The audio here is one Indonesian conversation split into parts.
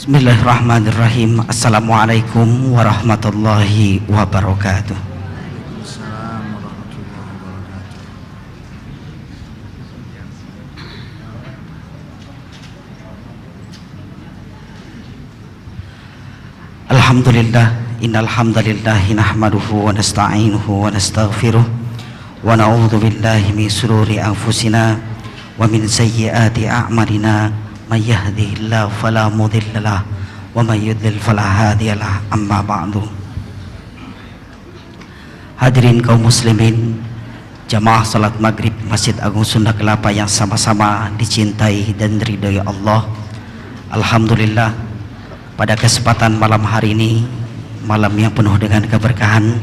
Bismillahirrahmanirrahim. Assalamualaikum warahmatullahi wabarakatuh. Alhamdulillah, innal hamdalillah nahmaduhu wa nasta'inuhu wa nastaghfiruh wa na'udzu billahi min shururi anfusina wa min sayyiati a'malina. Man yahdihillahu fala mudhillalah wa man yudlil fala hadiyalah. Amma ba'du. Hadirin kaum muslimin, jamaah salat maghrib Masjid Agung Sunda Kelapa yang sama-sama dicintai dan diridhoi Allah. Alhamdulillah, pada kesempatan malam hari ini, malam yang penuh dengan keberkahan,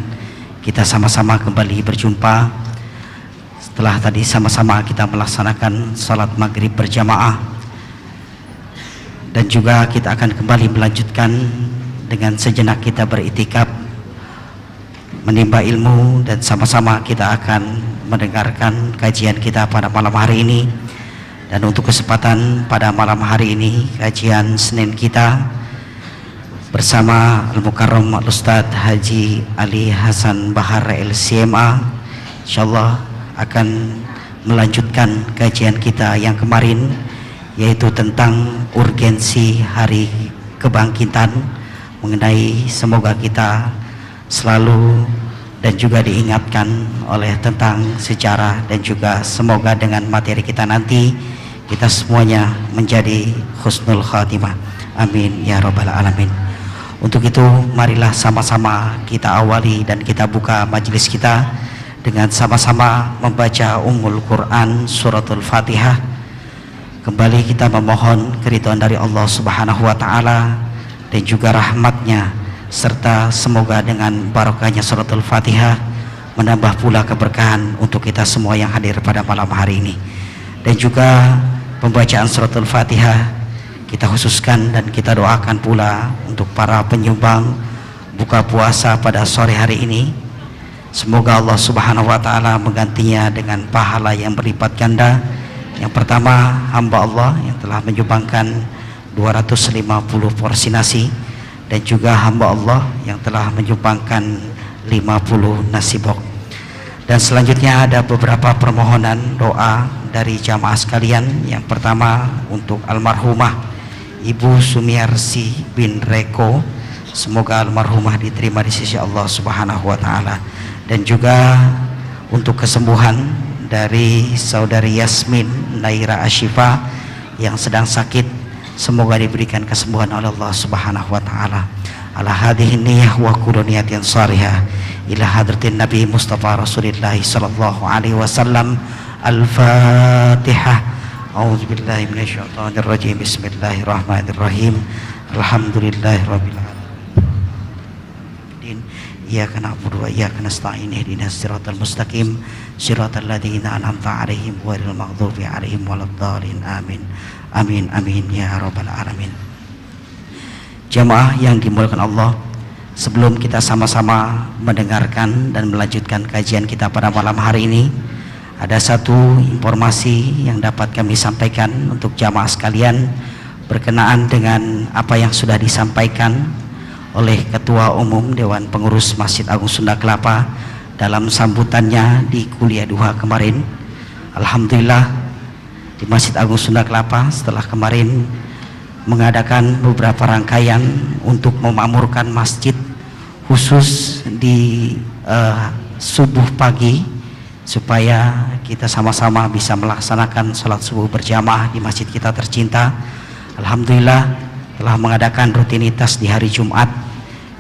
kita sama-sama kembali berjumpa setelah tadi sama-sama kita melaksanakan salat maghrib berjamaah. Dan juga kita akan kembali melanjutkan dengan sejenak kita beriktikaf menimba ilmu, dan sama-sama kita akan mendengarkan kajian kita pada malam hari ini. Dan untuk kesempatan pada malam hari ini, kajian Senin kita bersama Al-Mukarram Al-Ustadz Haji Ali Hasan Bahar LCMA, insyaallah akan melanjutkan kajian kita yang kemarin, yaitu tentang urgensi hari kebangkitan, mengenai semoga kita selalu dan juga diingatkan oleh tentang sejarah, dan juga semoga dengan materi kita nanti kita semuanya menjadi husnul khatimah. Amin ya rabbal alamin. Untuk itu marilah sama-sama kita awali dan kita buka majelis kita dengan sama-sama membaca Ummul Quran Suratul Fatihah. Kembali kita memohon keridhaan dari Allah Subhanahu wa Ta'ala dan juga rahmatnya, serta semoga dengan barokahnya Suratul Fatihah menambah pula keberkahan untuk kita semua yang hadir pada malam hari ini. Dan juga pembacaan Suratul Fatihah kita khususkan dan kita doakan pula untuk para penyumbang buka puasa pada sore hari ini. Semoga Allah Subhanahu wa Ta'ala menggantinya dengan pahala yang berlipat ganda. Yang pertama, hamba Allah yang telah menyumbangkan 250 porsi nasi, dan juga hamba Allah yang telah menyumbangkan 50 nasi box. Dan selanjutnya ada beberapa permohonan doa dari jamaah sekalian. Yang pertama untuk almarhumah Ibu Sumiarsi bin Reko, semoga almarhumah diterima di sisi Allah Subhanahu wa Ta'ala. Dan juga untuk kesembuhan dari saudari Yasmin Naira Ashifa yang sedang sakit, semoga diberikan kesembuhan oleh Allah Subhanahu wa Ta'ala. Ala hadhihi niyyah wa kullu niyatin shalihah ila hadratin Nabi Mustafa Rasulillah sallallahu alaihi wasallam. Al-Fatihah. A'udzubillahi minasyaitonir rajim. Bismillahirrahmanirrahim. Alhamdulillahirabbil alamin. Iyyaka na'budu wa iyyaka nasta'in. Ihdinas siratal mustaqim, siratal ladzina an'amta 'alaihim ghairil maghdubi 'alaihim waladdallin. Amin. Amin amin ya rabbal alamin. Jamaah yang dimuliakan Allah, sebelum kita sama-sama mendengarkan dan melanjutkan kajian kita pada malam hari ini, ada satu informasi yang dapat kami sampaikan untuk jamaah sekalian berkenaan dengan apa yang sudah disampaikan oleh Ketua Umum Dewan Pengurus Masjid Agung Sunda Kelapa dalam sambutannya di kuliah duha kemarin. Alhamdulillah, di Masjid Agung Sunda Kelapa setelah kemarin mengadakan beberapa rangkaian untuk memakmurkan masjid khusus di subuh pagi, supaya kita sama-sama bisa melaksanakan sholat subuh berjamaah di masjid kita tercinta. Alhamdulillah telah mengadakan rutinitas di hari Jumat,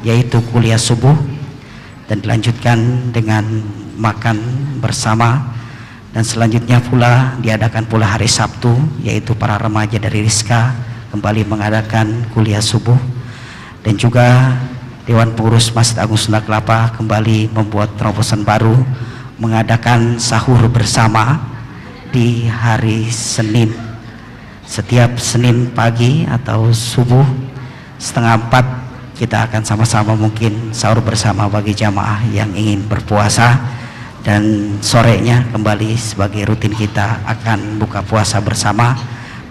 yaitu kuliah subuh, dan dilanjutkan dengan makan bersama. Dan selanjutnya pula diadakan pula hari Sabtu, yaitu para remaja dari Rizka kembali mengadakan kuliah subuh. Dan juga Dewan Pengurus Masjid Agung Sunda Kelapa kembali membuat terobosan baru, mengadakan sahur bersama di hari Senin. Setiap Senin pagi atau subuh 3:30 kita akan sama-sama mungkin sahur bersama bagi jamaah yang ingin berpuasa. Dan sorenya kembali sebagai rutin kita akan buka puasa bersama.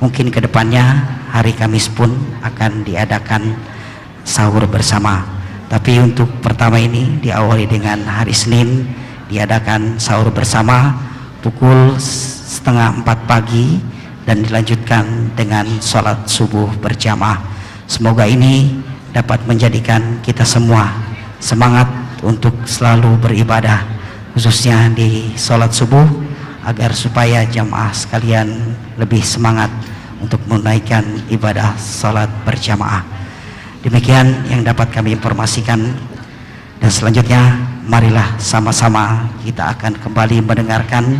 Mungkin kedepannya hari Kamis pun akan diadakan sahur bersama. Tapi untuk pertama ini diawali dengan hari Senin diadakan sahur bersama pukul 3:30 pagi dan dilanjutkan dengan sholat subuh berjamaah. Semoga ini dapat menjadikan kita semua semangat untuk selalu beribadah, khususnya di sholat subuh, agar supaya jamaah sekalian lebih semangat untuk menaikkan ibadah sholat berjamaah. Demikian yang dapat kami informasikan, dan selanjutnya marilah sama-sama kita akan kembali mendengarkan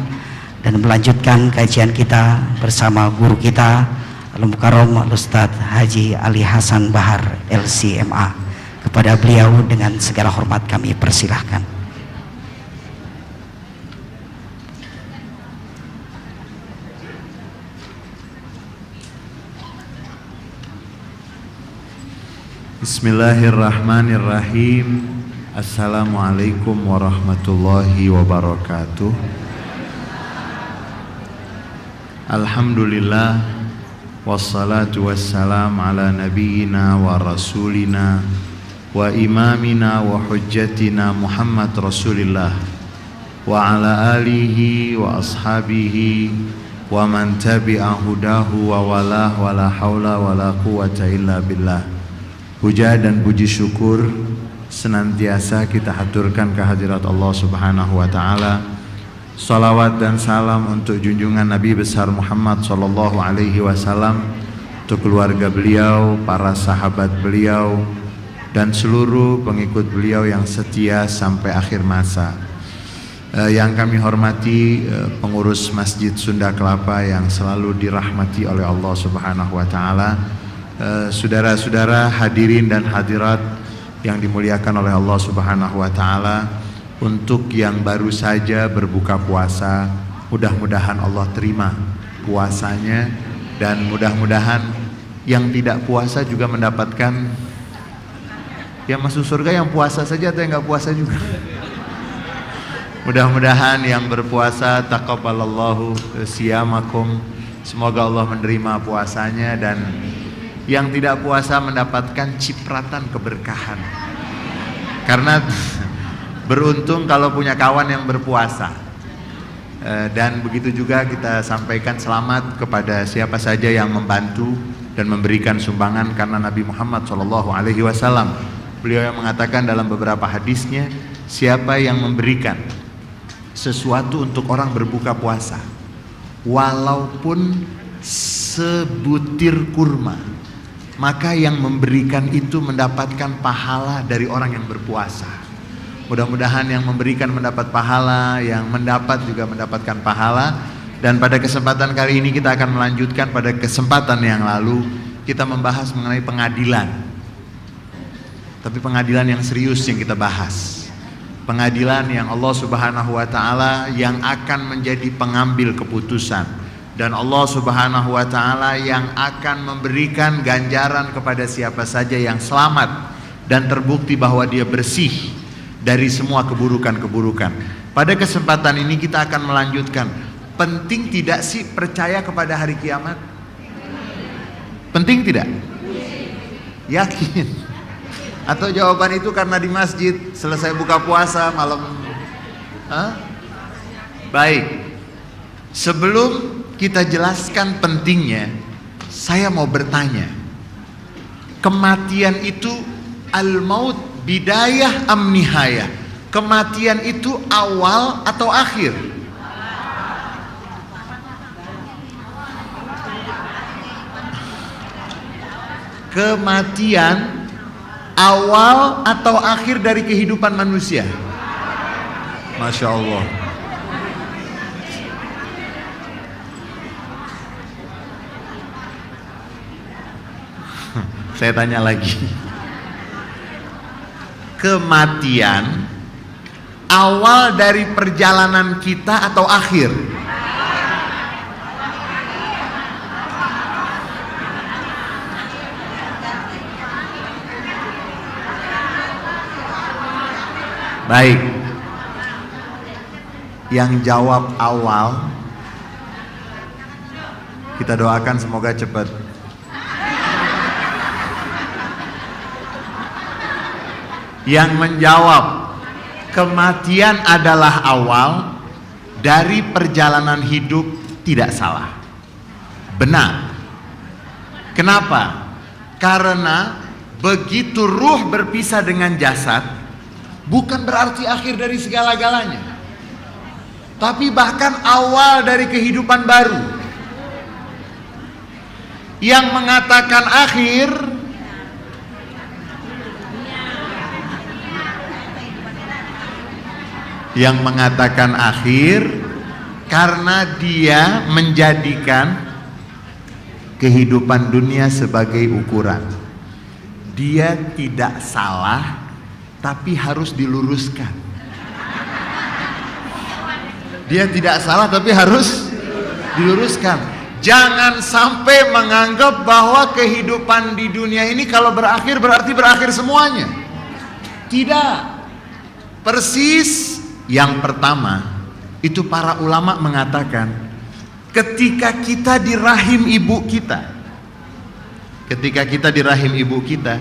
dan melanjutkan kajian kita bersama guru kita Al-Mukarram Al-Ustadz Haji Ali Hasan Bahar LCMA. Kepada beliau dengan segala hormat kami persilahkan. Bismillahirrahmanirrahim. Assalamualaikum warahmatullahi wabarakatuh. Alhamdulillah, wassalatu wassalam ala nabiyyina wa rasulina wa imamina wa hujjatina Muhammad Rasulillah wa ala alihi wa ashabihi wa man tabi'a hudahu wa walah wa la hawla wa la quwata illa billah. Puja dan puji syukur senantiasa kita haturkan kehadirat Allah Subhanahu wa taala. Salawat dan salam untuk junjungan Nabi besar Muhammad sallallahu alaihi wasallam, untuk keluarga beliau, para sahabat beliau, dan seluruh pengikut beliau yang setia sampai akhir masa. Yang kami hormati pengurus Masjid Sunda Kelapa yang selalu dirahmati oleh Allah Subhanahu wa taala. Saudara-saudara hadirin dan hadirat yang dimuliakan oleh Allah Subhanahu wa taala, untuk yang baru saja berbuka puasa, mudah-mudahan Allah terima puasanya, dan mudah-mudahan yang tidak puasa juga mendapatkan, yang masuk surga yang puasa saja atau yang nggak puasa juga. Mudah-mudahan yang berpuasa taqabbalallahu siyamakum, semoga Allah menerima puasanya, dan yang tidak puasa mendapatkan cipratan keberkahan. Karena beruntung kalau punya kawan yang berpuasa. Dan begitu juga kita sampaikan selamat kepada siapa saja yang membantu dan memberikan sumbangan, karena Nabi Muhammad SAW, beliau yang mengatakan dalam beberapa hadisnya, siapa yang memberikan sesuatu untuk orang berbuka puasa, walaupun sebutir kurma, maka yang memberikan itu mendapatkan pahala dari orang yang berpuasa. Mudah-mudahan yang memberikan mendapat pahala, yang mendapat juga mendapatkan pahala. Dan pada kesempatan kali ini kita akan melanjutkan pada kesempatan yang lalu kita membahas mengenai pengadilan. Tapi pengadilan yang serius yang kita bahas. Pengadilan yang Allah Subhanahu wa taala yang akan menjadi pengambil keputusan. Dan Allah Subhanahu wa taala yang akan memberikan ganjaran kepada siapa saja yang selamat dan terbukti bahwa dia bersih dari semua keburukan-keburukan. Pada kesempatan ini kita akan melanjutkan, penting tidak sih percaya kepada hari kiamat? Penting tidak? Yakin? Atau jawaban itu karena di masjid selesai buka puasa malam? Baik. Sebelum kita jelaskan pentingnya, saya mau bertanya, kematian itu al-maut bidayah am nihayah? Kematian itu awal atau akhir? Kematian awal atau akhir dari kehidupan manusia? Masya Allah. Saya tanya lagi, kematian awal dari perjalanan kita atau akhir? Baik, yang jawab awal, kita doakan semoga cepat Yang menjawab kematian adalah awal dari perjalanan hidup tidak salah. Benar. Kenapa? Karena begitu ruh berpisah dengan jasad, bukan berarti akhir dari segala-galanya, tapi bahkan awal dari kehidupan baru. Yang mengatakan akhir karena dia menjadikan kehidupan dunia sebagai ukuran. Dia tidak salah, tapi harus diluruskan. Dia tidak salah, tapi harus diluruskan. Jangan sampai menganggap bahwa kehidupan di dunia ini kalau berakhir berarti berakhir semuanya. Tidak. Persis yang pertama itu para ulama mengatakan, ketika kita di rahim ibu kita,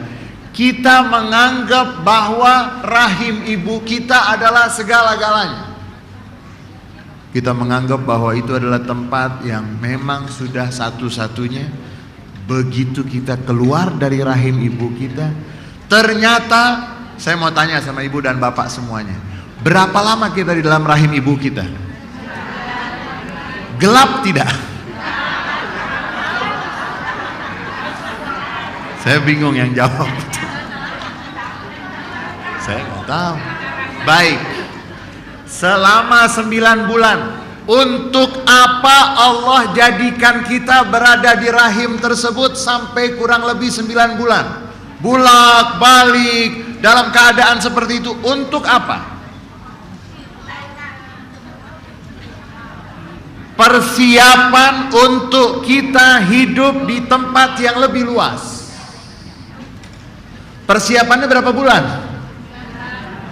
kita menganggap bahwa rahim ibu kita adalah segala-galanya. Kita menganggap bahwa itu adalah tempat yang memang sudah satu-satunya. Begitu kita keluar dari rahim ibu kita, ternyata, saya mau tanya sama ibu dan bapak semuanya, berapa lama kita di dalam rahim ibu kita? Gelap tidak? Saya bingung yang jawab. Saya nggak tahu. Baik. Selama 9 bulan, untuk apa Allah jadikan kita berada di rahim tersebut sampai kurang lebih 9 bulan? Bulak balik dalam keadaan seperti itu, untuk apa? Persiapan untuk kita hidup di tempat yang lebih luas. Persiapannya berapa bulan?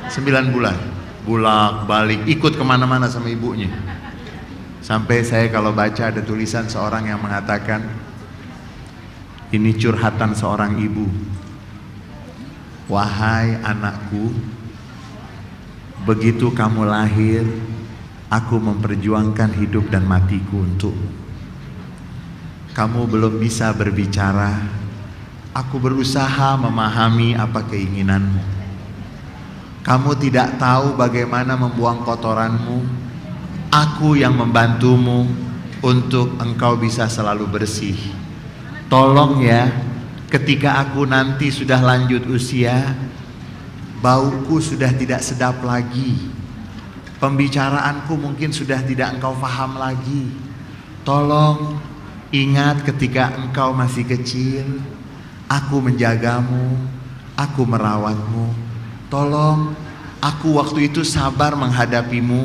9 bulan. Bulak balik, ikut kemana-mana sama ibunya. Sampai saya kalau baca ada tulisan seorang yang mengatakan, ini curhatan seorang ibu. Wahai anakku, begitu kamu lahir, aku memperjuangkan hidup dan matiku untukmu. Kamu belum bisa berbicara, aku berusaha memahami apa keinginanmu. Kamu tidak tahu bagaimana membuang kotoranmu, aku yang membantumu untuk engkau bisa selalu bersih. Tolong ya, ketika aku nanti sudah lanjut usia, bauku sudah tidak sedap lagi, pembicaraanku mungkin sudah tidak engkau paham lagi. Tolong ingat ketika engkau masih kecil, aku menjagamu, aku merawatmu. Tolong aku waktu itu sabar menghadapimu.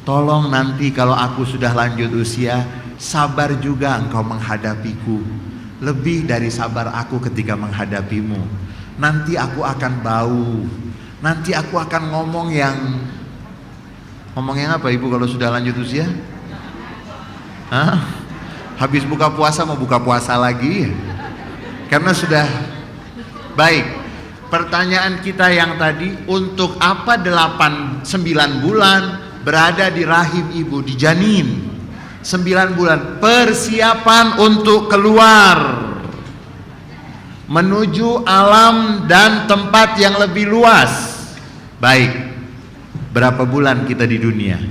Tolong nanti kalau aku sudah lanjut usia, sabar juga engkau menghadapiku. Lebih dari sabar aku ketika menghadapimu. Nanti aku akan bau. Nanti aku akan ngomong yang apa ibu kalau sudah lanjut usia? Hah? Habis buka puasa mau buka puasa lagi? Karena sudah baik. Pertanyaan kita yang tadi, untuk apa 9 bulan berada di rahim ibu, di janin? 9 bulan persiapan untuk keluar menuju alam dan tempat yang lebih luas. Baik, berapa bulan kita di dunia?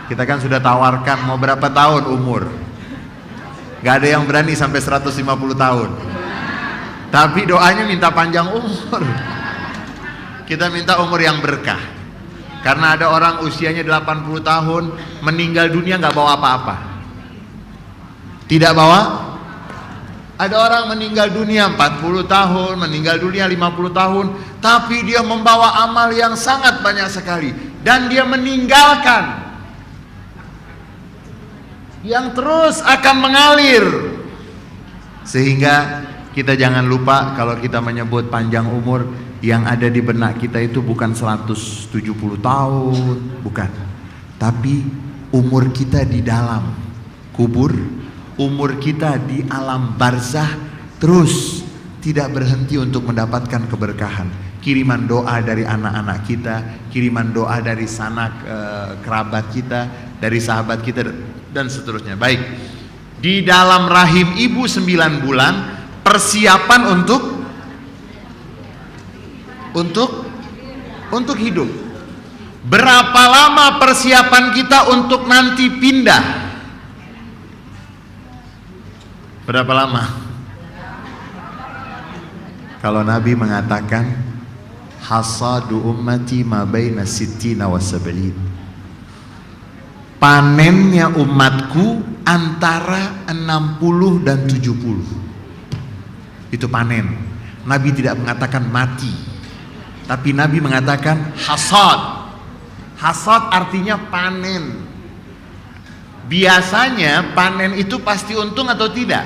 Kita kan sudah tawarkan mau berapa tahun umur. Gak ada yang berani sampai 150 tahun. Tapi doanya minta panjang umur. Kita minta umur yang berkah. Karena ada orang usianya 80 tahun meninggal dunia gak bawa apa-apa. Tidak bawa. Ada orang meninggal dunia 40 tahun, meninggal dunia 50 tahun, tapi dia membawa amal yang sangat banyak sekali. Dan dia meninggalkan yang terus akan mengalir. Sehingga kita jangan lupa kalau kita menyebut panjang umur, yang ada di benak kita itu bukan 170 tahun, bukan. Tapi umur kita di dalam kubur, umur kita di alam barzah terus tidak berhenti untuk mendapatkan keberkahan. Kiriman doa dari anak-anak kita, kiriman doa dari sanak kerabat kita, dari sahabat kita, dan seterusnya. Baik, di dalam rahim ibu 9 bulan persiapan untuk hidup. Berapa lama persiapan kita untuk nanti pindah? Berapa lama? Kalau Nabi mengatakan hasadu ummati ma baina sittina wa sab'in, panennya umatku antara 60 dan 70. Itu panen. Nabi tidak mengatakan mati, tapi Nabi mengatakan hasad. Hasad artinya panen. Biasanya panen itu pasti untung atau tidak?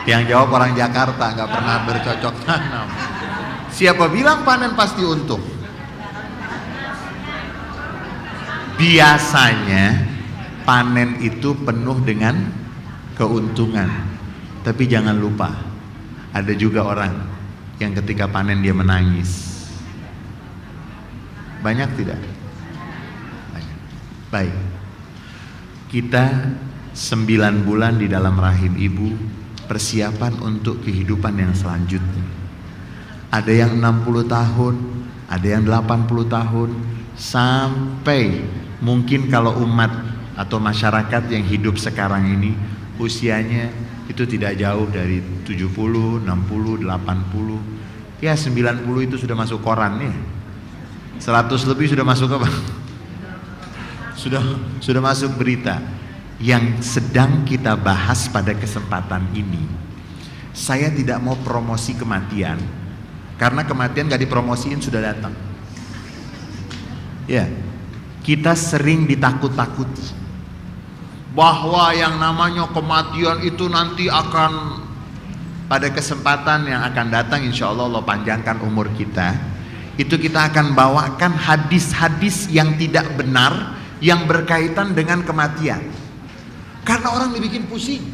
Yang jawab orang Jakarta, nggak pernah bercocok tanam. Siapa bilang panen pasti untung? Biasanya panen itu penuh dengan keuntungan. Tapi jangan lupa, ada juga orang yang ketika panen dia menangis. Banyak tidak? Banyak. Baik, kita 9 bulan di dalam rahim ibu, persiapan untuk kehidupan yang selanjutnya. Ada yang 60 tahun, ada yang 80 tahun, sampai mungkin kalau umat atau masyarakat yang hidup sekarang ini usianya itu tidak jauh dari 70, 60, 80. Ya 90 itu sudah masuk koran ya. 100 lebih sudah masuk apa? Sudah masuk berita. Yang sedang kita bahas pada kesempatan ini, saya tidak mau promosi kematian, karena kematian gak dipromosiin sudah datang. Ya, kita sering ditakut-takuti bahwa yang namanya kematian itu nanti akan, pada kesempatan yang akan datang, insya Allah Allah panjangkan umur kita, itu kita akan bawakan hadis-hadis yang tidak benar yang berkaitan dengan kematian. Karena orang dibikin pusing.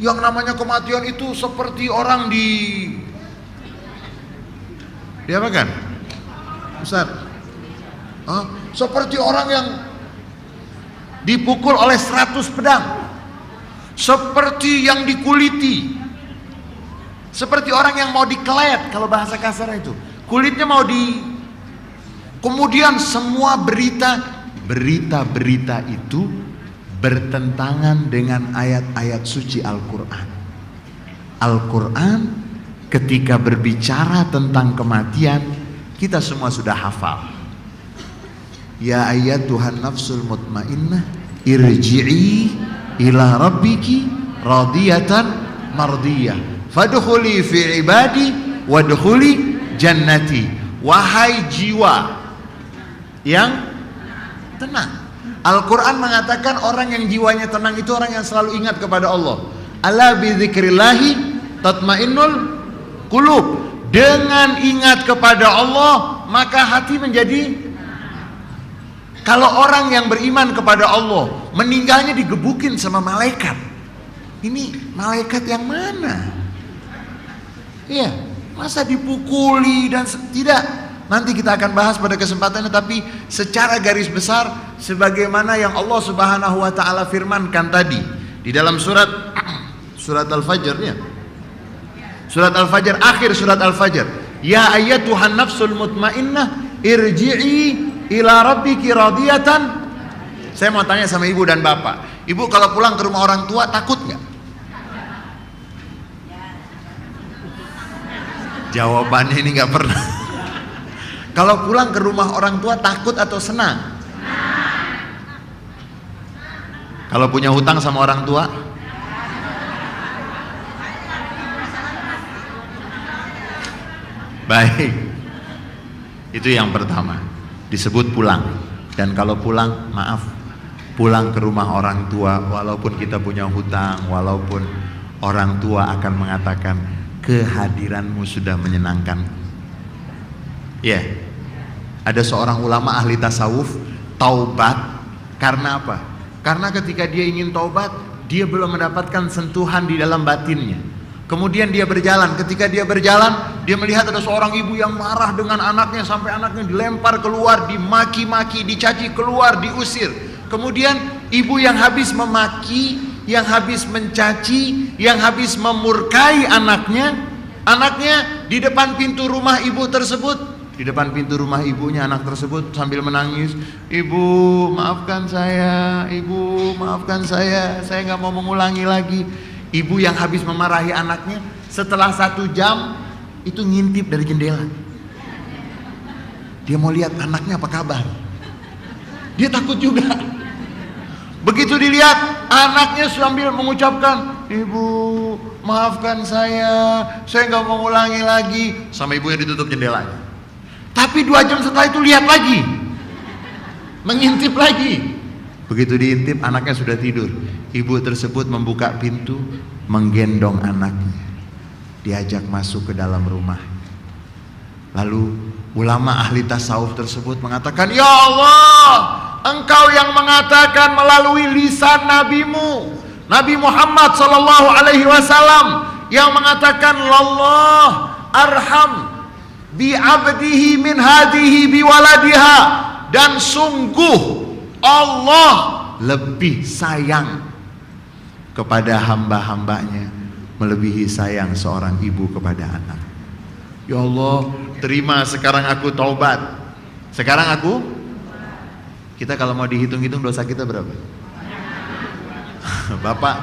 Yang namanya kematian itu seperti orang apa kan? Ustaz? Seperti orang yang dipukul oleh 100 pedang, seperti yang dikuliti, seperti orang yang mau dikelet, kalau bahasa kasar itu kulitnya mau kemudian semua berita itu bertentangan dengan ayat-ayat suci Al-Quran. Al-Quran ketika berbicara tentang kematian, kita semua sudah hafal. Ya ayyatuhan nafsul mutmainnah irji'i ila rabbiki radiyatan mardiyah fadkhuli fi ibadi wadkhuli jannati. Wahai jiwa yang tenang, Al-Quran mengatakan orang yang jiwanya tenang itu orang yang selalu ingat kepada Allah. Ala bi dzikrillahi tatmainnul qulub. Dengan ingat kepada Allah maka hati menjadi. Kalau orang yang beriman kepada Allah meninggalnya digebukin sama malaikat, ini malaikat yang mana? Iya, masa dipukuli dan tidak. Nanti kita akan bahas pada kesempatannya, tapi secara garis besar sebagaimana yang Allah Subhanahu wa taala firmankan tadi di dalam surat Al-Fajr ya. Surat Al-Fajr, akhir surat Al-Fajr. Ya ayyatuhan nafsul mutmainnah irji'i ila rabbiki radiyatan. Saya mau tanya sama ibu dan bapak, ibu kalau pulang ke rumah orang tua takut nggak? Jawabannya ini nggak pernah. Kalau pulang ke rumah orang tua takut atau senang? Kalau punya hutang sama orang tua? Baik, itu yang pertama, disebut pulang. Dan kalau pulang, maaf, pulang ke rumah orang tua walaupun kita punya hutang, walaupun orang tua akan mengatakan kehadiranmu sudah menyenangkan. Ya, ada seorang ulama ahli tasawuf taubat karena apa? Karena ketika dia ingin taubat, dia belum mendapatkan sentuhan di dalam batinnya. Kemudian dia berjalan, ketika dia berjalan, dia melihat ada seorang ibu yang marah dengan anaknya, sampai anaknya dilempar keluar, dimaki-maki, dicaci keluar, diusir. Kemudian ibu yang habis memaki, yang habis mencaci, yang habis memurkai anaknya di depan pintu rumah ibu tersebut. Di depan pintu rumah ibunya, anak tersebut sambil menangis, "Ibu, maafkan saya, ibu, maafkan saya nggak mau mengulangi lagi." Ibu yang habis memarahi anaknya, setelah 1 jam itu ngintip dari jendela. Dia mau lihat anaknya apa kabar. Dia takut juga. Begitu dilihat, anaknya sambil mengucapkan, "Ibu, maafkan saya nggak mau mengulangi lagi." Sama ibunya ditutup jendelanya. Tapi 2 jam setelah itu lihat lagi, mengintip lagi. Begitu diintip, anaknya sudah tidur. Ibu tersebut membuka pintu, menggendong anaknya, diajak masuk ke dalam rumah. Lalu ulama ahli tasawuf tersebut mengatakan, "Ya Allah, Engkau yang mengatakan melalui lisan nabimu, Nabi Muhammad sallallahu alaihi wasallam, yang mengatakan, 'Allah arham bi abdihi min hadihi bi waladiha,' dan sungguh Allah lebih sayang kepada hamba-hambanya melebihi sayang seorang ibu kepada anak." Ya Allah, terima sekarang aku taubat. Sekarang aku, kita kalau mau dihitung-hitung dosa kita berapa? Bapak,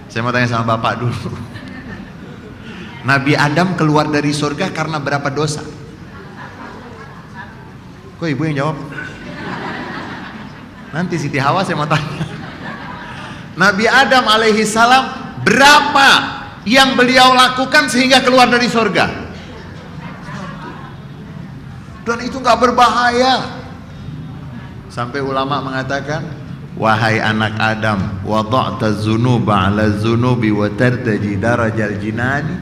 saya mau tanya sama Bapak dulu. Nabi Adam keluar dari surga karena berapa dosa? Kok ibu yang jawab? Nanti Siti Hawa saya mau tanya. Nabi Adam alaihi salam berapa yang beliau lakukan sehingga keluar dari surga? Dan itu nggak berbahaya. Sampai ulama mengatakan, "Wahai anak Adam, wada'ta dzunuba 'ala dzunubi wa tartaji darajal jinani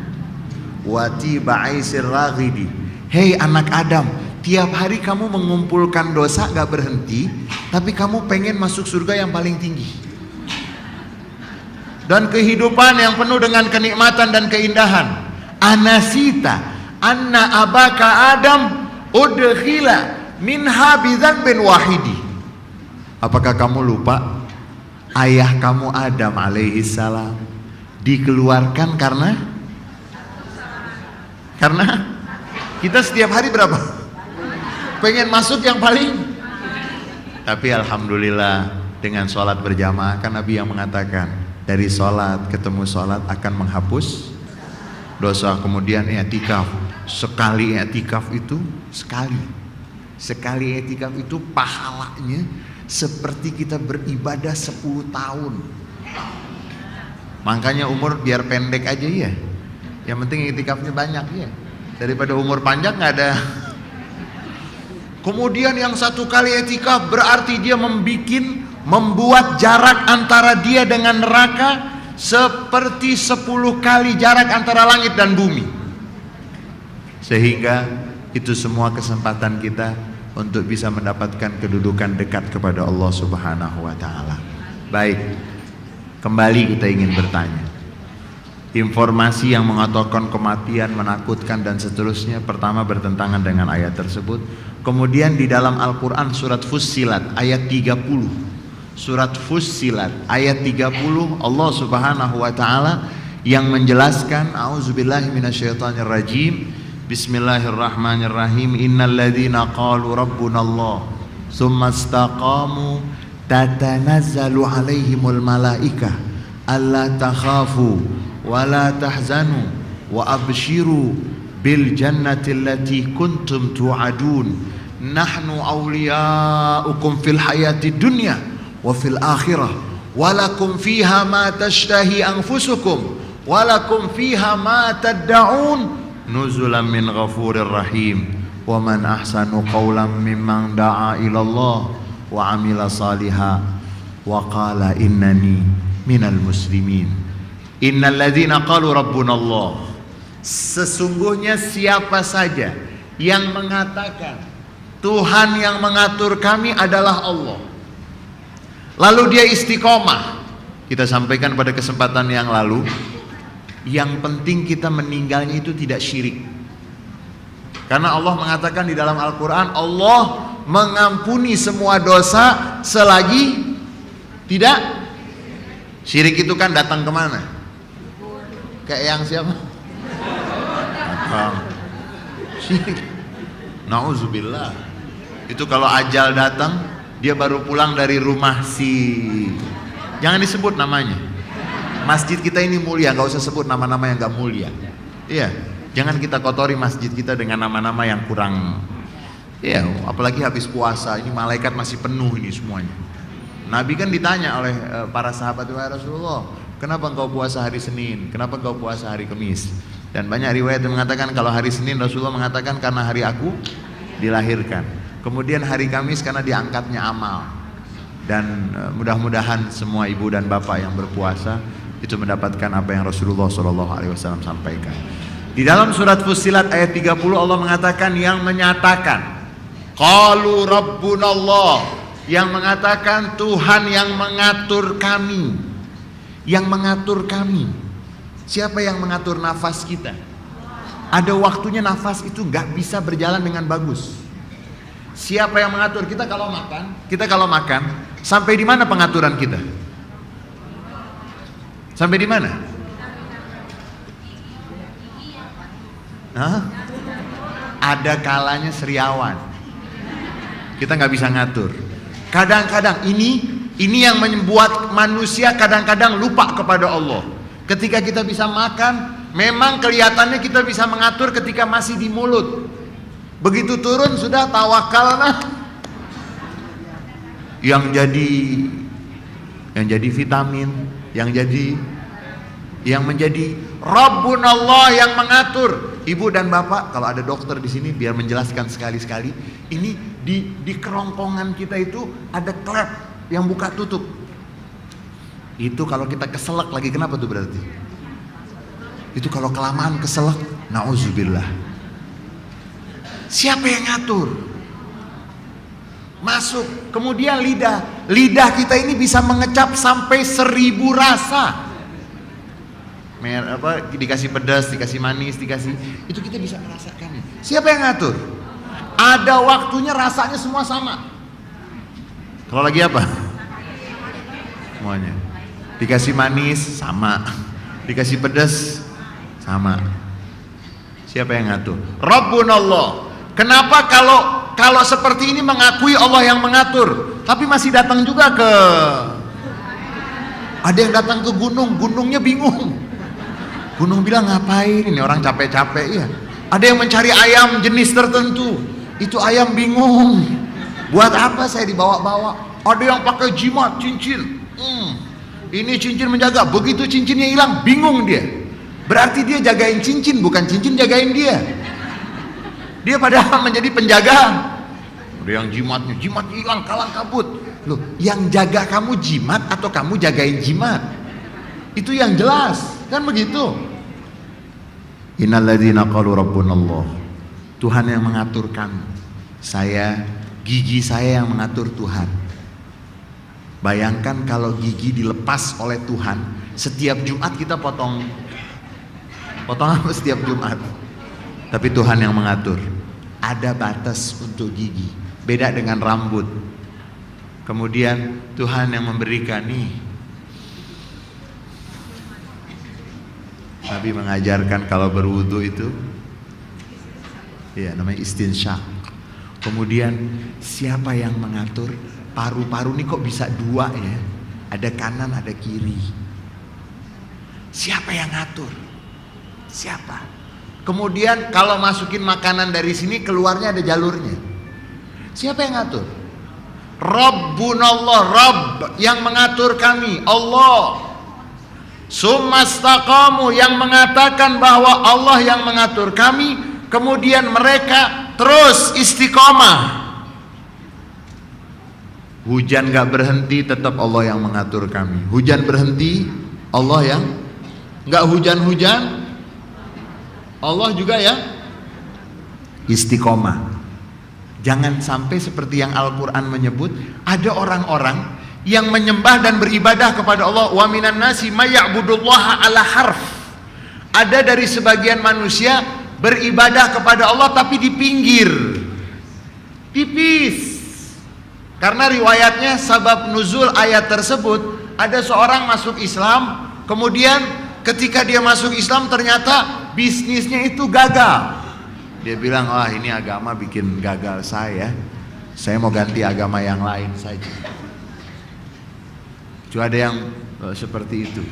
wa tiba aisir raghidi." Hei anak Adam, tiap hari kamu mengumpulkan dosa gak berhenti, tapi kamu pengen masuk surga yang paling tinggi dan kehidupan yang penuh dengan kenikmatan dan keindahan. Anasita anna abaka Adam udkhila minha bidzanbin wahidi. Apakah kamu lupa ayah kamu Adam alaihi salam dikeluarkan karena kita setiap hari berapa? Pengen masuk yang paling. Tapi alhamdulillah dengan sholat berjamaah, kan Nabi yang mengatakan dari sholat ketemu sholat akan menghapus dosa. Kemudian i'tikaf, sekali i'tikaf itu sekali i'tikaf itu pahalanya seperti kita beribadah 10 tahun. Makanya umur biar pendek aja ya, yang penting i'tikafnya banyak ya, daripada umur panjang nggak ada. Kemudian yang 1 kali i'tikaf berarti dia membuat jarak antara dia dengan neraka seperti 10 kali jarak antara langit dan bumi. Sehingga itu semua kesempatan kita untuk bisa mendapatkan kedudukan dekat kepada Allah Subhanahu wa taala. Baik, kembali kita ingin bertanya. Informasi yang mengatakan kematian, menakutkan dan seterusnya, pertama bertentangan dengan ayat tersebut. Kemudian di dalam Al-Quran surat Fussilat ayat 30, surat Fussilat ayat 30, Allah Subhanahu wa taala yang menjelaskan, a'udzubillahi minasyaitonirrajim, bismillahirrahmanirrahim, innalladzina qalu rabbunallah tsumma istaqamu tatanazzalu alaihimul malaikah alla takhafu wa la tahzanu wa abshiru bil jannati allati kuntum tu'adun nahnu awliya'ukum fil hayati dunya wa fil akhirah walakum fiha ma tashtahi anfusukum walakum fiha ma tadda'un nuzulan min ghafurir rahim wa man ahsanu qawlan mimman da'a ilallah wa amila saliha wa qala innani minal muslimin. Innal ladzina qalu rabbunallah, sesungguhnya siapa saja yang mengatakan Tuhan yang mengatur kami adalah Allah, lalu dia istiqomah. kita sampaikan pada kesempatan yang lalu, yang penting kita meninggalnya itu tidak syirik. Karena Allah mengatakan di dalam Al-Quran, Allah mengampuni semua dosa selagi tidak syirik. Itu kan datang kemana? Kayak yang siapa? Syirik. Nauzubillah. Itu kalau ajal datang, dia baru pulang dari rumah jangan disebut namanya. Masjid kita ini mulia, nggak usah sebut nama-nama yang nggak mulia. Iya, jangan kita kotori masjid kita dengan nama-nama yang kurang. Iya, apalagi habis puasa, ini malaikat masih penuh ini semuanya. Nabi kan ditanya oleh para sahabat, "Wahai Rasulullah, kenapa engkau puasa hari Senin? Kenapa engkau puasa hari Kamis?" Dan banyak riwayat yang mengatakan kalau hari Senin Rasulullah mengatakan karena hari aku dilahirkan. Kemudian hari Kamis karena diangkatnya amal. Dan mudah-mudahan semua ibu dan bapak yang berpuasa itu mendapatkan apa yang Rasulullah SAW sampaikan. Di dalam surat Fussilat ayat 30 Allah mengatakan yang menyatakan qalu rabbunallah, yang mengatakan Tuhan yang mengatur kami. Yang mengatur kami. Siapa yang mengatur nafas kita? Ada waktunya nafas itu gak bisa berjalan dengan bagus. Siapa yang mengatur? Kita kalau makan, sampai di mana pengaturan kita? Sampai di mana? Hah? Ada kalanya seriawan. Kita nggak bisa ngatur. Kadang-kadang ini yang membuat manusia kadang-kadang lupa kepada Allah. Ketika kita bisa makan, memang kelihatannya kita bisa mengatur ketika masih di mulut. Begitu turun sudah tawakal nah. Yang jadi vitamin, yang menjadi Rabbunallah yang mengatur. Ibu dan bapak, kalau ada dokter di sini biar menjelaskan sekali-sekali, ini di kerongkongan kita itu ada klep yang buka tutup. Itu kalau kita keselak lagi, kenapa tuh berarti? Itu kalau kelamaan keselak, nauzubillah. Siapa yang ngatur? Masuk, kemudian lidah kita ini bisa mengecap sampai 1000 rasa. Dikasih pedas, dikasih manis, itu kita bisa merasakannya. Siapa yang ngatur? Ada waktunya rasanya semua sama. Kalau lagi apa? Semuanya. Dikasih manis sama, dikasih pedas sama. Siapa yang ngatur? Rabbunallah. Kenapa kalau seperti ini mengakui Allah yang mengatur, tapi masih datang juga ada yang datang ke gunungnya bingung. Gunung bilang ngapain ini orang capek-capek ya. Ada yang mencari ayam jenis tertentu, itu ayam bingung. Buat apa saya dibawa-bawa? Ada yang pakai jimat cincin. Ini cincin menjaga, begitu cincinnya hilang bingung dia. Berarti dia jagain cincin, bukan cincin jagain dia. Dia padahal menjadi penjaga. Ada yang jimat hilang, kalang kabut. Loh, yang jaga kamu jimat atau kamu jagain jimat? Itu yang jelas, kan begitu. Innalladzina qalu rabbunallah. Tuhan yang mengatur kami. Gigi saya yang mengatur Tuhan. Bayangkan kalau gigi dilepas oleh Tuhan, setiap Jumat kita potong apa setiap Jumat? Tapi Tuhan yang mengatur. Ada batas untuk gigi, beda dengan rambut. Kemudian Tuhan yang memberikan nih. Nabi mengajarkan kalau berwudu itu, ya namanya istinsyak. Kemudian siapa yang mengatur? Paru-paru ini kok bisa 2 ya? Ada kanan, ada kiri. Siapa yang ngatur? Siapa? Kemudian kalau masukin makanan dari sini, keluarnya ada jalurnya. Siapa yang ngatur? Rabbunallah, Rabb yang mengatur kami, Allah. Summastaqamu yang mengatakan bahwa Allah yang mengatur kami, kemudian mereka terus istiqomah. Hujan gak berhenti, tetap Allah yang mengatur kami. Hujan berhenti, Allah yang gak hujan-hujan, Allah juga yang istiqomah. Jangan sampai seperti yang Al-Quran menyebut, ada orang-orang yang menyembah dan beribadah kepada Allah. Wa minan nasi may ya'budullaha ala harf. Ada dari sebagian manusia beribadah kepada Allah tapi di pinggir, tipis. Karena riwayatnya sabab nuzul ayat tersebut, ada seorang masuk Islam, kemudian ketika dia masuk Islam ternyata bisnisnya itu gagal. Dia bilang, wah ini agama bikin gagal saya mau ganti agama yang lain saja. Cuma ada yang seperti itu.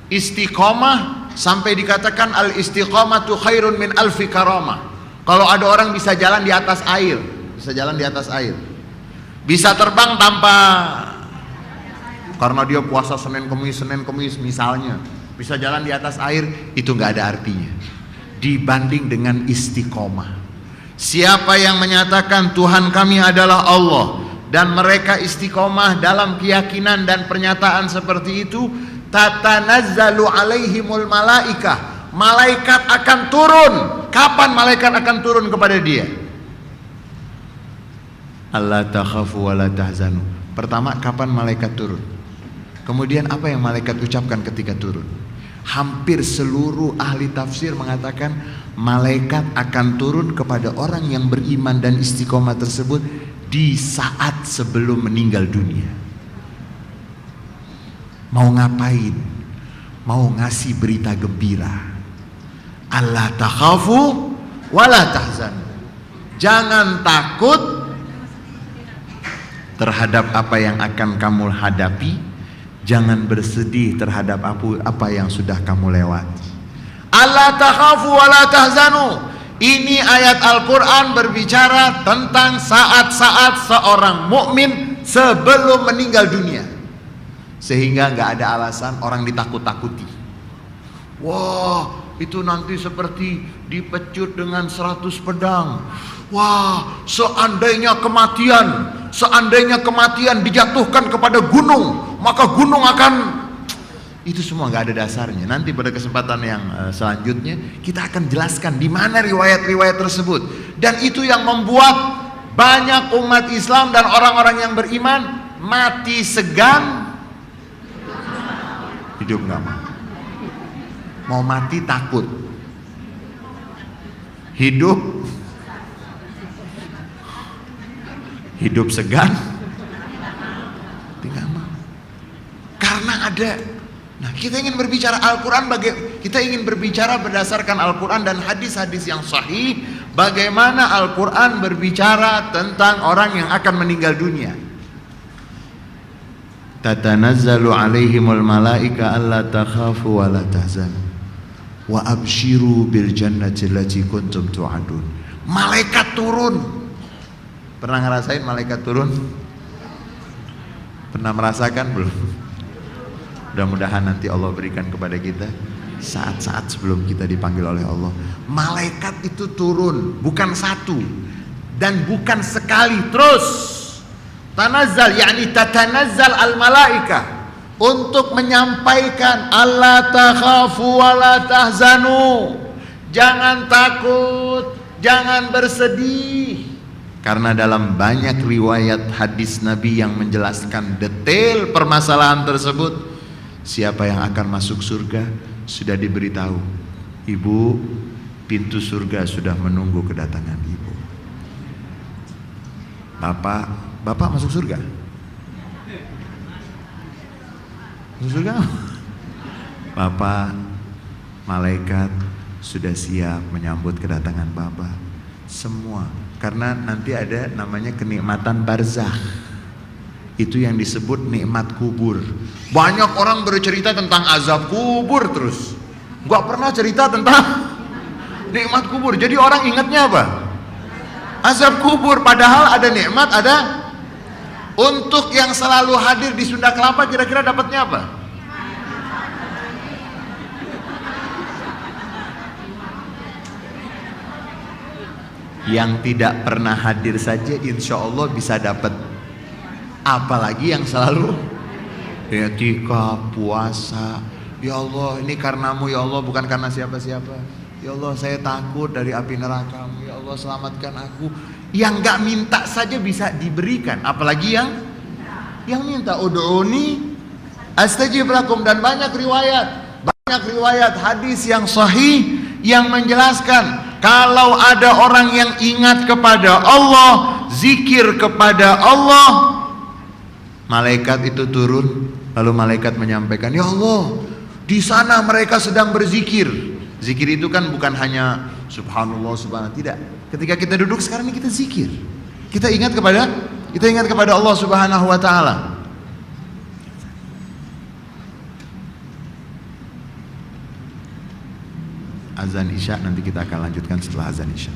Istiqomah sampai dikatakan al istiqomatu khairun min alfi karamah. Kalau ada orang bisa jalan di atas air, bisa terbang tanpa, karena dia puasa Senin Kemis misalnya, bisa jalan di atas air, itu nggak ada artinya dibanding dengan istiqomah. Siapa yang menyatakan Tuhan kami adalah Allah dan mereka istiqomah dalam keyakinan dan pernyataan seperti itu, tatanazzalu alaihimul malaikah, malaikat akan turun. Kapan malaikat akan turun kepada dia? Allah takhafu wa la tahzanu. Pertama, kapan malaikat turun? Kemudian apa yang malaikat ucapkan ketika turun? Hampir seluruh ahli tafsir mengatakan malaikat akan turun kepada orang yang beriman dan istiqomah tersebut di saat sebelum meninggal dunia. Mau ngapain? Mau ngasih berita gembira. Allah takhafu wa la tahzanu. Jangan takut terhadap apa yang akan kamu hadapi. Jangan bersedih terhadap apa yang sudah kamu lewati. Allah takhafu wa la tahzanu. Ini ayat Al-Quran berbicara tentang saat-saat seorang mukmin sebelum meninggal dunia, sehingga nggak ada alasan orang ditakut-takuti. Wah, itu nanti seperti dipecut dengan 100 pedang. Wah, seandainya kematian dijatuhkan kepada gunung, maka gunung akan, itu semua nggak ada dasarnya. Nanti pada kesempatan yang selanjutnya kita akan jelaskan di mana riwayat-riwayat tersebut. Dan itu yang membuat banyak umat Islam dan orang-orang yang beriman mati segan, hidup nggak mau. Mau mati takut, hidup segan, tidak mau. Karena ada. Nah, kita ingin berbicara Al-Quran, kita ingin berbicara berdasarkan Al-Quran dan hadis-hadis yang sahih. Bagaimana Al-Quran berbicara tentang orang yang akan meninggal dunia. Tatanazzalu alaihimul malaika alla takhafu wa la tahzanu wa abshiru bil jannati allati kuntum tu'adun. Malaikat turun. Pernah ngerasain malaikat turun? Pernah merasakan belum? Mudah-mudahan nanti Allah berikan kepada kita saat-saat sebelum kita dipanggil oleh Allah. Malaikat itu turun, bukan satu dan bukan sekali, terus. Tanazzal, yakni tatanazzal al-malaika, untuk menyampaikan Allah takhafu wa la tahzanu. Jangan takut, jangan bersedih. Karena dalam banyak riwayat hadis Nabi yang menjelaskan detail permasalahan tersebut, siapa yang akan masuk surga sudah diberitahu, ibu, pintu surga sudah menunggu kedatangan ibu. Bapak masuk surga? Masuk surga? Bapak, malaikat sudah siap menyambut kedatangan Bapak. Semua, karena nanti ada namanya kenikmatan barzakh. Itu yang disebut nikmat kubur. Banyak orang bercerita tentang azab kubur terus, nggak pernah cerita tentang nikmat kubur. Jadi orang ingatnya apa? Azab kubur. Padahal ada nikmat, ada. Untuk yang selalu hadir di Sunda Kelapa, kira-kira dapatnya apa? Yang tidak pernah hadir saja insya Allah bisa dapat. Apalagi yang selalu etika, puasa. Ya Allah, ini karenamu ya Allah, bukan karena siapa-siapa. Ya Allah, saya takut dari api neraka-Mu. Ya Allah, selamatkan aku. Yang gak minta saja bisa diberikan, apalagi yang yang minta ud'uni astajib lakum. Dan banyak riwayat hadis yang sahih yang menjelaskan kalau ada orang yang ingat kepada Allah, zikir kepada Allah, malaikat itu turun, lalu malaikat menyampaikan, ya Allah, di sana mereka sedang berzikir. Zikir itu kan bukan hanya subhanallah, subhanallah, tidak. Ketika kita duduk sekarang ini kita zikir. Kita ingat kepada Allah Subhanahu wa taala. Azan Isya nanti kita akan lanjutkan setelah azan Isya.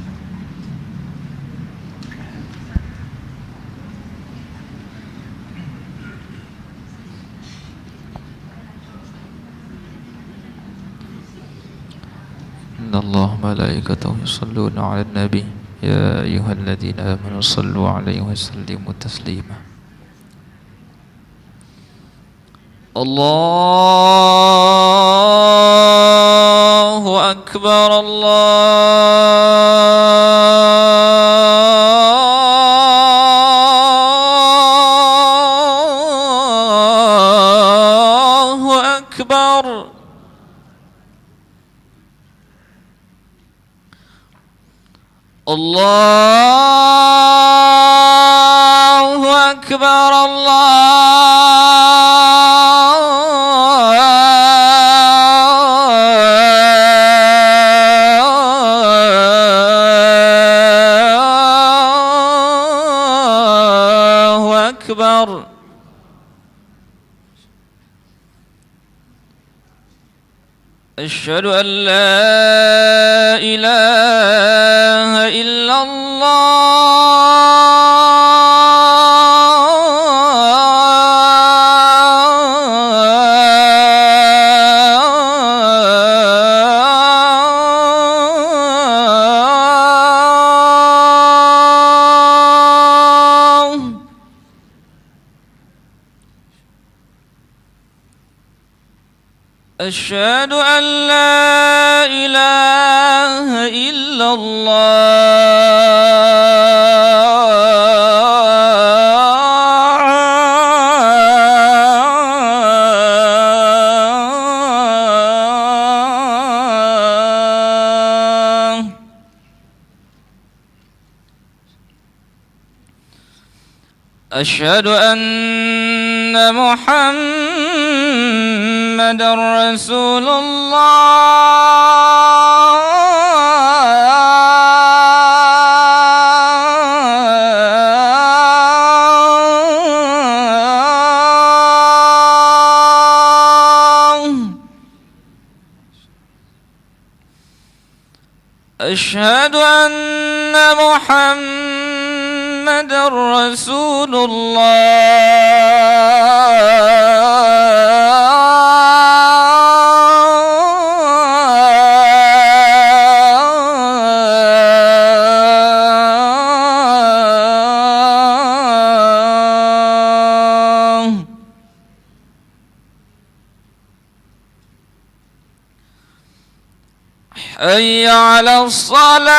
Innallaha malaikatahu yusholluna 'alan nabi ya ayyuhalladzina amanu shallu 'alaihi wa sallimu taslima. Allahu akbar, Allahu akbar. Allahu akbar, Allahu akbar. Asyhadu an la ilaha illallah. Asyhadu an la ilaha illallah. Asyhadu anna Muhammadar Rasulullah. Asyhadu anna Muhammadar Rasulullah. Hayya 'alas salah.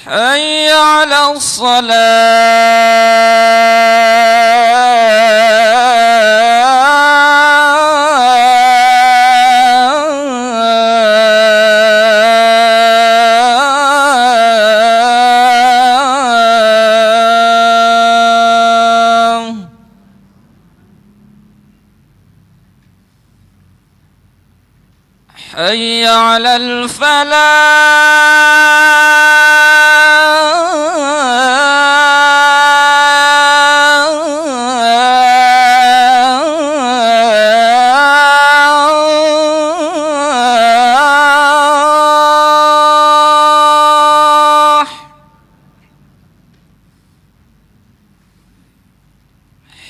Hayya 'alas salah. Hayya 'alal falah.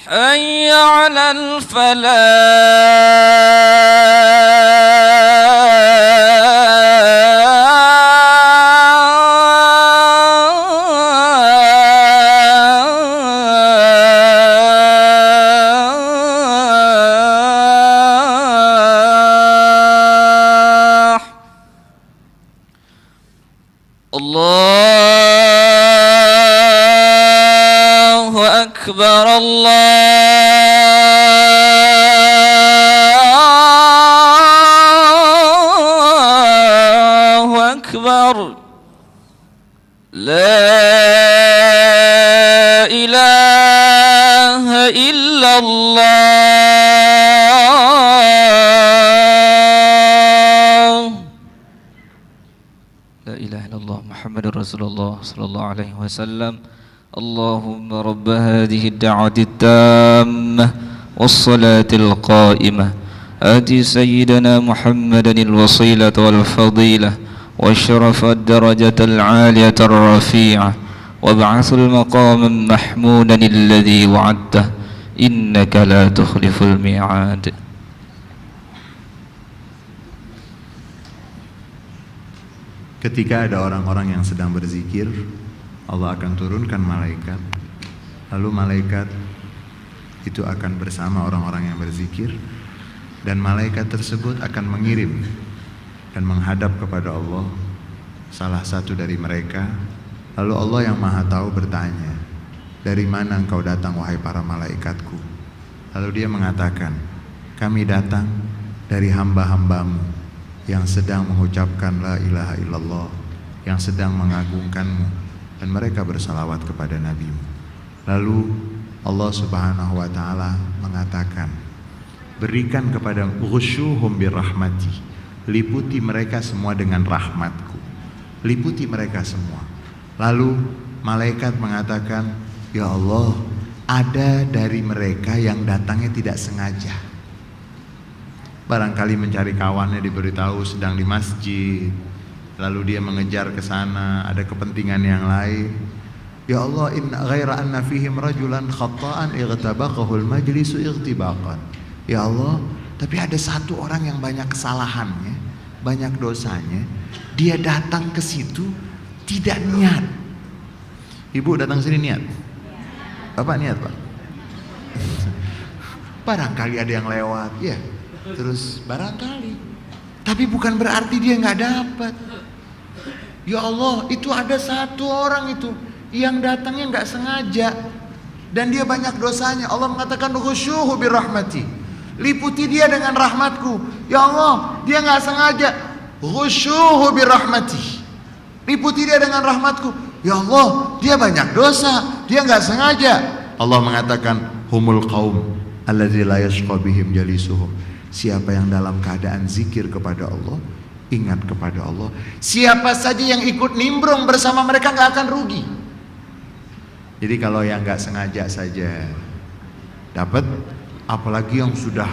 Hayya 'alal falah. Allahu Akbar, Allahu Akbar. La ilaha illallah. La ilaha illallah Muhammadur Rasulullah sallallahu alaihi wasallam. Allahumma rabb hadhihi ad-da'wati at-tammah was-salatil qa'imah ati sayyidina Muhammadan al-wasilata wal-fadilah والشرف الدرجة العالية الرفيعة وابعث المقام محمودا الذي وعدته إنك لا تخلف الميعاد. Ketika ada orang-orang yang sedang berzikir, Allah akan turunkan malaikat. Lalu malaikat itu akan bersama orang-orang yang berzikir, dan malaikat tersebut akan mengirim dan menghadap kepada Allah salah satu dari mereka. Lalu Allah yang maha tahu bertanya, dari mana engkau datang wahai para malaikatku? Lalu dia mengatakan, kami datang dari hamba-hambamu yang sedang mengucapkan la ilaha illallah, yang sedang mengagungkanmu, dan mereka bersalawat kepada nabimu. Lalu Allah subhanahu wa ta'ala mengatakan, berikan kepada ghushuhum birrahmati, liputi mereka semua dengan rahmatku, liputi mereka semua. Lalu malaikat mengatakan, ya Allah, ada dari mereka yang datangnya tidak sengaja. Barangkali mencari kawannya, diberitahu sedang di masjid, lalu dia mengejar ke sana, ada kepentingan yang lain. Ya Allah, inna ghaira anna fihim rajulan khata'an igtabaqahul majlisu igtibaqan. Ya Allah, tapi ada satu orang yang banyak kesalahannya, banyak dosanya. Dia datang ke situ tidak niat. Ibu datang sini niat? Bapak niat, Pak? Barangkali ada yang lewat, ya. Terus barangkali. Tapi bukan berarti dia nggak dapat. Ya Allah, itu ada satu orang itu yang datangnya nggak sengaja dan dia banyak dosanya. Allah mengatakan khusyuhu birahmati, liputi dia dengan rahmatku. Ya Allah, dia nggak sengaja. Khusyuhu birahmati, liputi dia dengan rahmatku. Ya Allah, dia banyak dosa, dia nggak sengaja. Allah mengatakan humul qaum alladzi la yashqa bihim jalisuhum. Siapa yang dalam keadaan zikir kepada Allah, ingat kepada Allah, siapa saja yang ikut nimbrung bersama mereka nggak akan rugi. Jadi kalau yang nggak sengaja saja dapat, apalagi yang sudah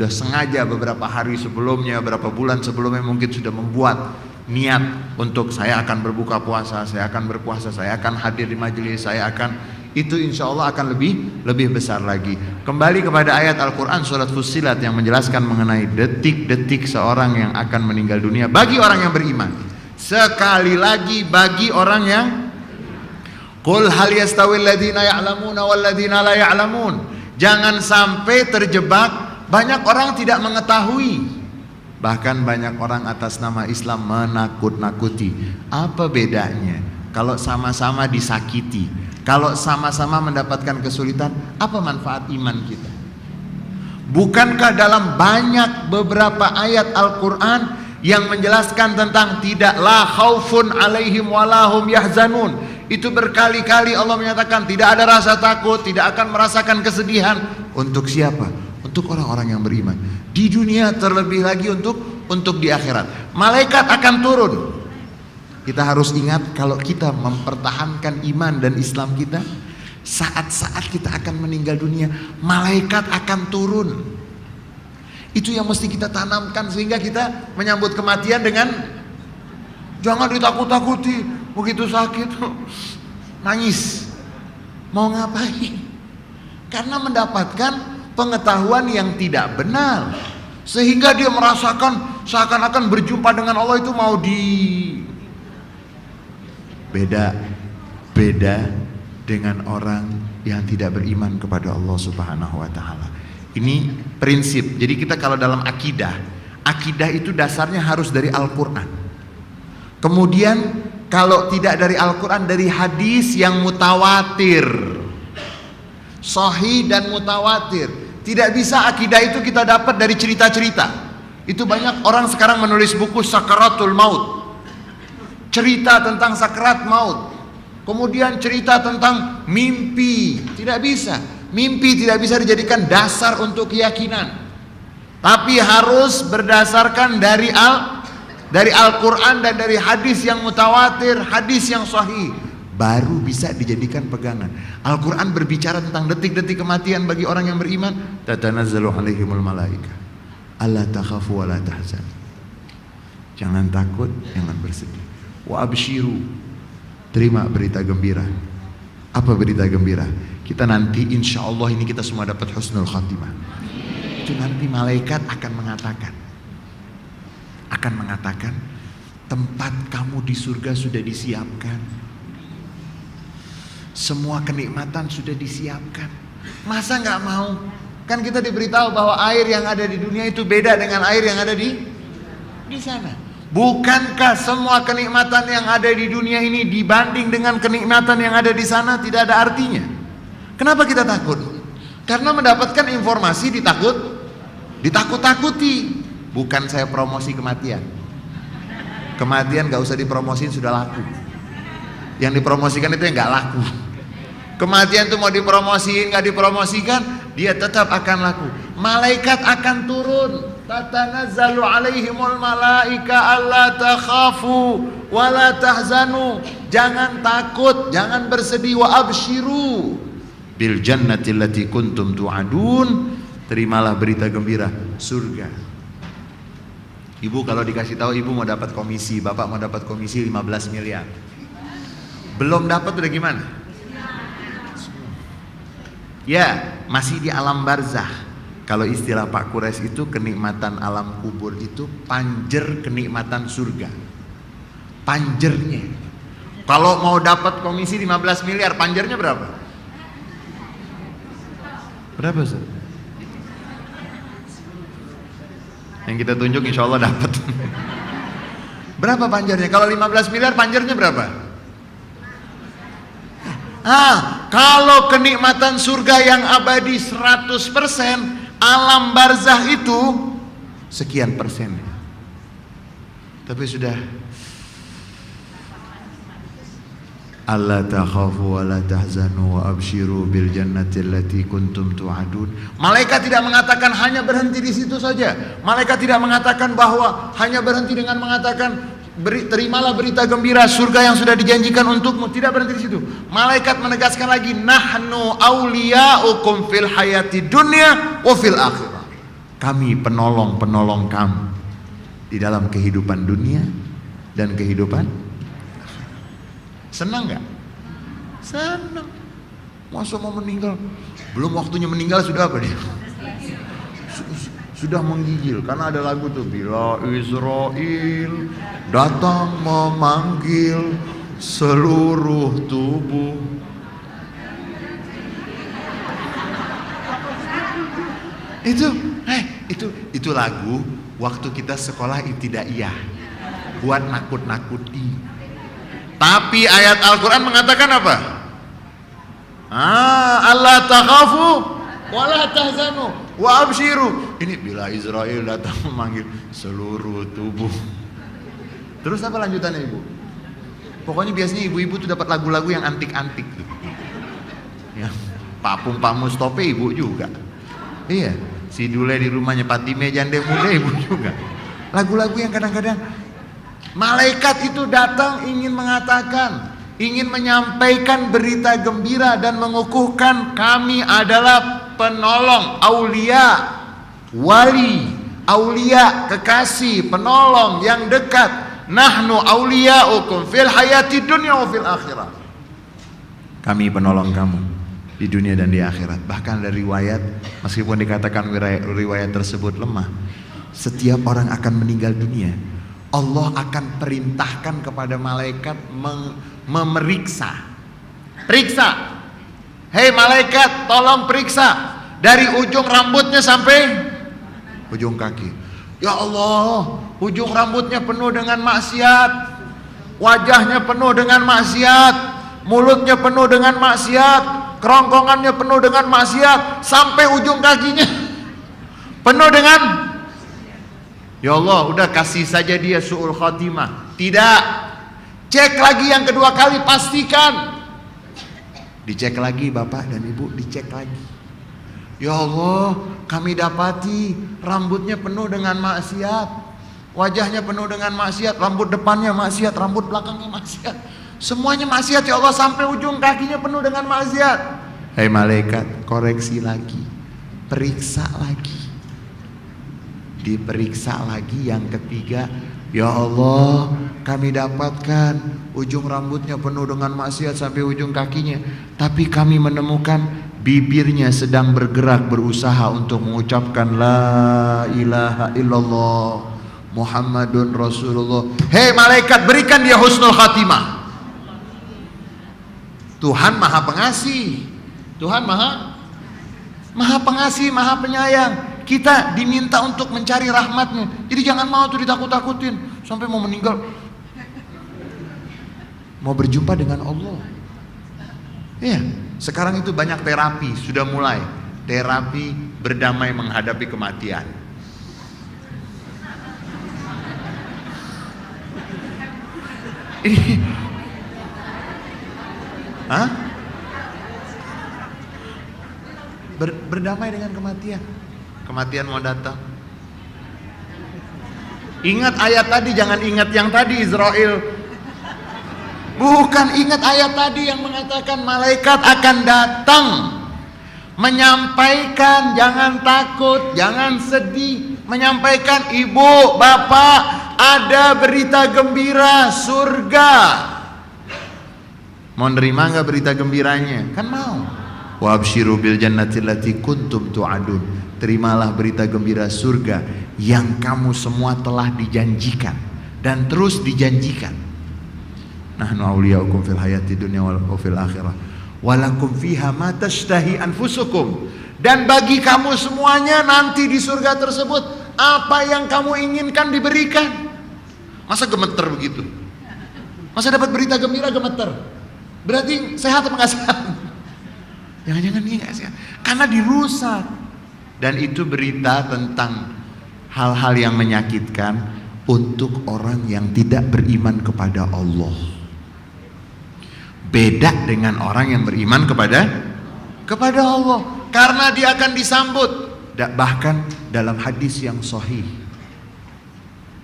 sengaja beberapa hari sebelumnya, beberapa bulan sebelumnya mungkin sudah membuat niat untuk saya akan berbuka puasa, saya akan berpuasa, saya akan hadir di majelis, saya akan, itu insya Allah akan lebih besar lagi. Kembali kepada ayat Al-Quran surat Fussilat yang menjelaskan mengenai detik-detik seorang yang akan meninggal dunia bagi orang yang beriman. Sekali lagi, bagi orang yang, qul hal yastawil ladina ya'lamuna wal ladina la ya'lamun. Jangan sampai terjebak, banyak orang tidak mengetahui. Bahkan banyak orang atas nama Islam menakut-nakuti. Apa bedanya kalau sama-sama disakiti, kalau sama-sama mendapatkan kesulitan? Apa manfaat iman kita? Bukankah dalam banyak beberapa ayat Al-Quran yang menjelaskan tentang tidaklah khaufun alaihim walahum yahzanun, itu berkali-kali Allah menyatakan tidak ada rasa takut, tidak akan merasakan kesedihan. Untuk siapa? Untuk orang-orang yang beriman di dunia, terlebih lagi untuk di akhirat. Malaikat akan turun. Kita harus ingat, kalau kita mempertahankan iman dan Islam kita, saat-saat kita akan meninggal dunia, malaikat akan turun. Itu yang mesti kita tanamkan, sehingga kita menyambut kematian dengan jangan ditakut-takuti. Begitu sakit nangis, mau ngapain? Karena mendapatkan pengetahuan yang tidak benar, sehingga dia merasakan seakan-akan berjumpa dengan Allah itu mau beda dengan orang yang tidak beriman kepada Allah Subhanahu wa taala. Ini prinsip. Jadi kita kalau dalam akidah itu dasarnya harus dari Al-Quran. Kemudian kalau tidak dari Al-Quran, dari hadis yang mutawatir, sahih dan mutawatir. Tidak bisa akidah itu kita dapat dari cerita-cerita. Itu banyak orang sekarang menulis buku Sakaratul Maut, cerita tentang sakrat maut. Kemudian cerita tentang mimpi. Tidak bisa. Mimpi tidak bisa dijadikan dasar untuk keyakinan, tapi harus berdasarkan dari Al-Quran dan dari hadis yang mutawatir, hadis yang sahih, baru bisa dijadikan pegangan. Al-Quran berbicara tentang detik-detik kematian bagi orang yang beriman. Tatanazzalu alaihimul malaika alla takhafu wa la tahzan. Jangan takut, jangan bersedih. Wa abshiru, terima berita gembira. Apa berita gembira? Kita nanti insya Allah ini kita semua dapat husnul khatimah. Itu nanti malaikat akan mengatakan tempat kamu di surga sudah disiapkan, semua kenikmatan sudah disiapkan. Masa nggak mau? Kan kita diberitahu bahwa air yang ada di dunia itu beda dengan air yang ada di sana. Bukankah semua kenikmatan yang ada di dunia ini dibanding dengan kenikmatan yang ada di sana tidak ada artinya? Kenapa kita takut? Karena mendapatkan informasi ditakut-takuti. Bukan saya promosi kematian. Kematian gak usah dipromosiin, sudah laku. Yang dipromosikan itu yang gak laku. Kematian itu mau dipromosiin gak dipromosikan, dia tetap akan laku. Malaikat akan turun. Tatanazzalu alaihimul malaika alla takhafu wa la tahzanu. Jangan takut, jangan bersedih. Wa abshiru bil jannati allati kuntum tu'adun. Terimalah berita gembira surga. Ibu kalau dikasih tahu ibu mau dapat komisi, bapak mau dapat komisi 15 miliar, belum dapat udah gimana? Ya, masih di alam barzah. Kalau istilah Pak Kures itu kenikmatan alam kubur itu panjer kenikmatan surga. Panjernya. Kalau mau dapat komisi 15 miliar, panjernya berapa? Berapa Ustaz? Yang kita tunjuk insya Allah dapat. Berapa panjarnya? Kalau 15 miliar panjarnya berapa? Kalau kenikmatan surga yang abadi 100%, alam barzah itu sekian persen. Tapi sudah alla takhafu wa la tahzanu wa abshiru bil jannati allati kuntum tu'adun. Malaikat tidak mengatakan hanya berhenti di situ saja. Malaikat tidak mengatakan bahwa hanya berhenti dengan mengatakan terimalah berita gembira surga yang sudah dijanjikan untukmu. Tidak berhenti di situ. Malaikat menegaskan lagi, nahnu auliyaukum fil hayati dunya wa fil akhirah. Kami penolong-penolong kamu di dalam kehidupan dunia dan kehidupan. Senang gak? Senang. Masa mau meninggal? Belum waktunya meninggal sudah apa dia? Sudah menggigil. Karena ada lagu tuh, bila Israel datang memanggil seluruh tubuh. Itu lagu waktu kita sekolah ibtidaiyah buat nakut-nakuti. Tapi ayat Al-Quran mengatakan apa? Allah takhafu wa la tahzanu wa abshiru. Ini bila Israel datang memanggil seluruh tubuh. Terus apa lanjutannya ibu? Pokoknya biasanya ibu-ibu tuh dapat lagu-lagu yang antik-antik tuh. Ya, Papung Pak Mustope ibu juga. Iya, si Dule di rumahnya Patime Jande Muda ibu juga. Lagu-lagu yang kadang-kadang malaikat itu datang ingin mengatakan, ingin menyampaikan berita gembira dan mengukuhkan kami adalah penolong, aulia, wali, aulia, kekasih, penolong yang dekat. Nahnu auliyaukum fil hayati dunya wa fil akhirah. Kami penolong kamu di dunia dan di akhirat. Bahkan dari riwayat, meskipun dikatakan riwayat tersebut lemah, setiap orang akan meninggal dunia, Allah akan perintahkan kepada malaikat memeriksa. Periksa. Hei malaikat, tolong periksa dari ujung rambutnya sampai ujung kaki. Ya Allah, ujung rambutnya penuh dengan maksiat. wajahnya penuh dengan maksiat, mulutnya penuh dengan maksiat, kerongkongannya penuh dengan maksiat, sampai ujung kakinya penuh dengan, ya Allah, udah kasih saja dia su'ul khatimah. Tidak, cek lagi yang kedua kali, pastikan. Dicek lagi Bapak dan Ibu, dicek lagi. Ya Allah, kami dapati rambutnya penuh dengan maksiat, wajahnya penuh dengan maksiat, rambut depannya maksiat, rambut belakangnya maksiat, semuanya maksiat ya Allah, sampai ujung kakinya penuh dengan maksiat. Hei malaikat, koreksi lagi, periksa lagi, diperiksa lagi yang ketiga. Ya Allah, kami dapatkan ujung rambutnya penuh dengan maksiat sampai ujung kakinya, tapi kami menemukan bibirnya sedang bergerak, berusaha untuk mengucapkan la ilaha illallah Muhammadun Rasulullah. Hei malaikat, berikan dia husnul khatimah. Tuhan maha pengasih, Tuhan maha pengasih, maha penyayang. Kita diminta untuk mencari rahmatnya, jadi jangan mau tuh ditakut-takutin sampai mau meninggal, mau berjumpa dengan Allah. Iya, sekarang itu banyak terapi, sudah mulai terapi berdamai menghadapi kematian. Hah? Berdamai dengan kematian. Kematian mau datang. Ingat ayat tadi, jangan ingat yang tadi Israel. Bukan, ingat ayat tadi yang mengatakan malaikat akan datang menyampaikan, jangan takut, jangan sedih, menyampaikan, ibu, bapak, ada berita gembira, surga. Mau nerima nggak berita gembiranya? Kan mau. Wa absyiru bil jannati allati kuntum tu'adun. Terimalah berita gembira surga yang kamu semua telah dijanjikan dan terus dijanjikan. Nahnu awliyaukum fil hayati dunya wa fil akhirah. Walakum fiha ma tashtahi anfusukum. Dan bagi kamu semuanya nanti di surga tersebut apa yang kamu inginkan diberikan. Masa gemeter begitu? Masa dapat berita gembira gemeter? Berarti sehat apa enggak sehat? Jangan-jangan dia enggak sehat karena dirusak. Dan itu berita tentang hal-hal yang menyakitkan untuk orang yang tidak beriman kepada Allah. Beda dengan orang yang beriman kepada Allah, karena dia akan disambut. Bahkan dalam hadis yang sahih,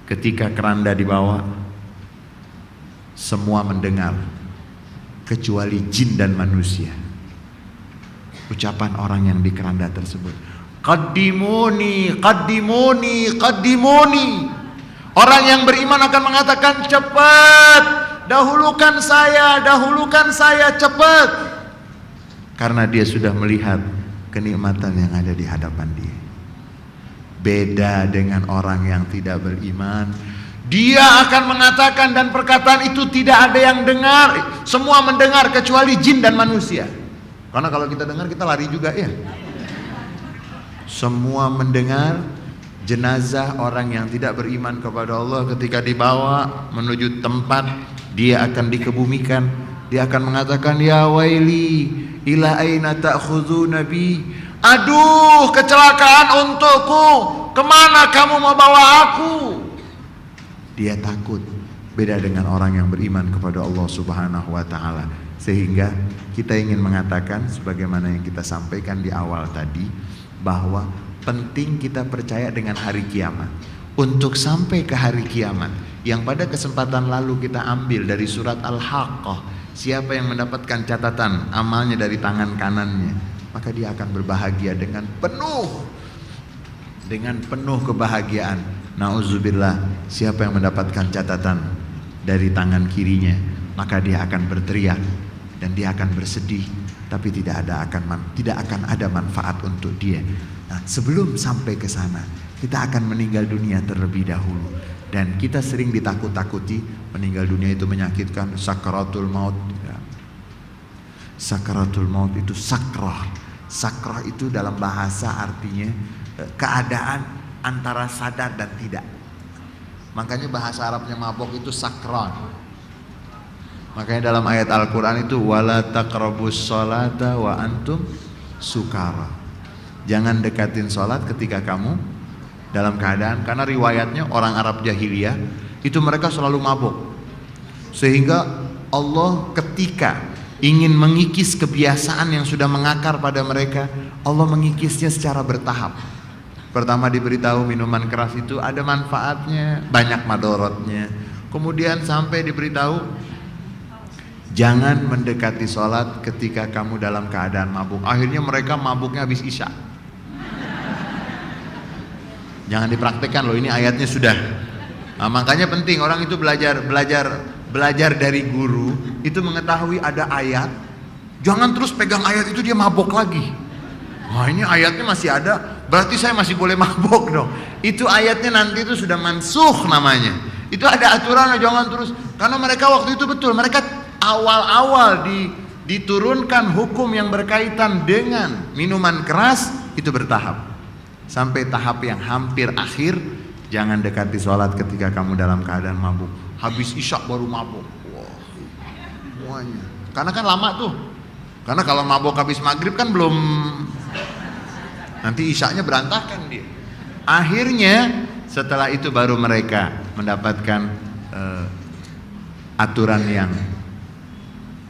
ketika keranda dibawa, semua mendengar kecuali jin dan manusia. Ucapan orang yang di keranda tersebut, qaddimuni, qaddimuni, qaddimuni. Orang yang beriman akan mengatakan, cepat, dahulukan saya, cepat. Karena dia sudah melihat kenikmatan yang ada di hadapan dia. Beda dengan orang yang tidak beriman. Dia akan mengatakan, dan perkataan itu tidak ada yang dengar, semua mendengar kecuali jin dan manusia. Karena kalau kita dengar kita lari juga ya. Semua mendengar. Jenazah orang yang tidak beriman kepada Allah ketika dibawa menuju tempat dia akan dikebumikan, dia akan mengatakan, ya waili ila aina ta'khudhuna bi. Aduh, kecelakaan untukku, kemana kamu mau bawa aku? Dia takut. Beda dengan orang yang beriman kepada Allah Subhanahu wa ta'ala. Sehingga kita ingin mengatakan sebagaimana yang kita sampaikan di awal tadi, bahwa penting kita percaya dengan hari kiamat. Untuk sampai ke hari kiamat yang pada kesempatan lalu kita ambil dari surat Al-Haqqah, siapa yang mendapatkan catatan amalnya dari tangan kanannya, maka dia akan berbahagia dengan penuh kebahagiaan. Nauzubillah, siapa yang mendapatkan catatan dari tangan kirinya, maka dia akan berteriak dan dia akan bersedih, tapi tidak akan ada manfaat untuk dia. Nah, sebelum sampai ke sana, kita akan meninggal dunia terlebih dahulu. Dan kita sering ditakut-takuti, meninggal dunia itu menyakitkan, sakaratul maut. Sakaratul maut itu sakrah. Sakrah itu dalam bahasa artinya keadaan antara sadar dan tidak. Makanya bahasa Arabnya mabok itu sakran. Makanya dalam ayat Al-Quran itu wala taqrabus sholata wa antum sukara. Jangan dekatin sholat ketika kamu dalam keadaan, karena riwayatnya orang Arab jahiliyah itu mereka selalu mabuk. Sehingga Allah ketika ingin mengikis kebiasaan yang sudah mengakar pada mereka, Allah mengikisnya secara bertahap. Pertama diberitahu minuman keras itu ada manfaatnya, banyak madorotnya. Kemudian sampai diberitahu jangan mendekati sholat ketika kamu dalam keadaan mabuk. Akhirnya mereka mabuknya habis isya. Jangan dipraktekkan loh, ini ayatnya sudah. Nah, makanya penting orang itu belajar dari guru itu mengetahui ada ayat. Jangan terus pegang ayat itu dia mabuk lagi. Wah, ini ayatnya masih ada, berarti saya masih boleh mabuk dong. Itu ayatnya nanti itu sudah mansukh namanya. Itu ada aturan, jangan terus. Karena mereka waktu itu betul, mereka awal-awal diturunkan hukum yang berkaitan dengan minuman keras itu bertahap. Sampai tahap yang hampir akhir, jangan dekati sholat ketika kamu dalam keadaan mabuk. Habis isya baru mabuk. Wah, semuanya. Karena kan lama tuh. Karena kalau mabuk habis maghrib kan belum, nanti isyanya berantakan dia. Akhirnya setelah itu baru mereka mendapatkan aturan yang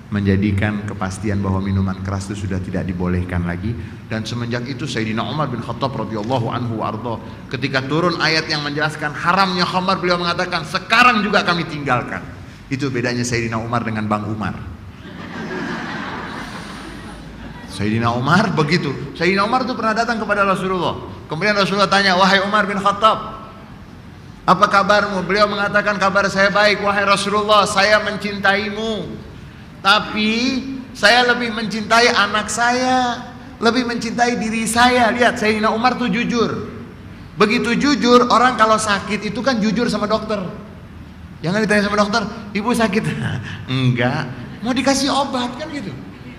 menjadikan kepastian bahwa minuman keras itu sudah tidak dibolehkan lagi. Dan semenjak itu Sayyidina Umar bin Khattab radhiyallahu anhu arda, ketika turun ayat yang menjelaskan haramnya khamar, beliau mengatakan sekarang juga kami tinggalkan. Itu bedanya Sayyidina Umar dengan Bang Umar. Sayyidina Umar begitu. Sayyidina Umar itu pernah datang kepada Rasulullah. Kemudian Rasulullah tanya, wahai Umar bin Khattab, apa kabarmu? Beliau mengatakan kabar saya baik. Wahai Rasulullah, saya mencintaimu, tapi saya lebih mencintai anak saya, lebih mencintai diri saya. Lihat, Sayyidina Umar tuh jujur. Begitu jujur, orang kalau sakit itu kan jujur sama dokter. Jangan ditanya sama dokter, ibu sakit? Enggak, mau dikasih obat kan gitu.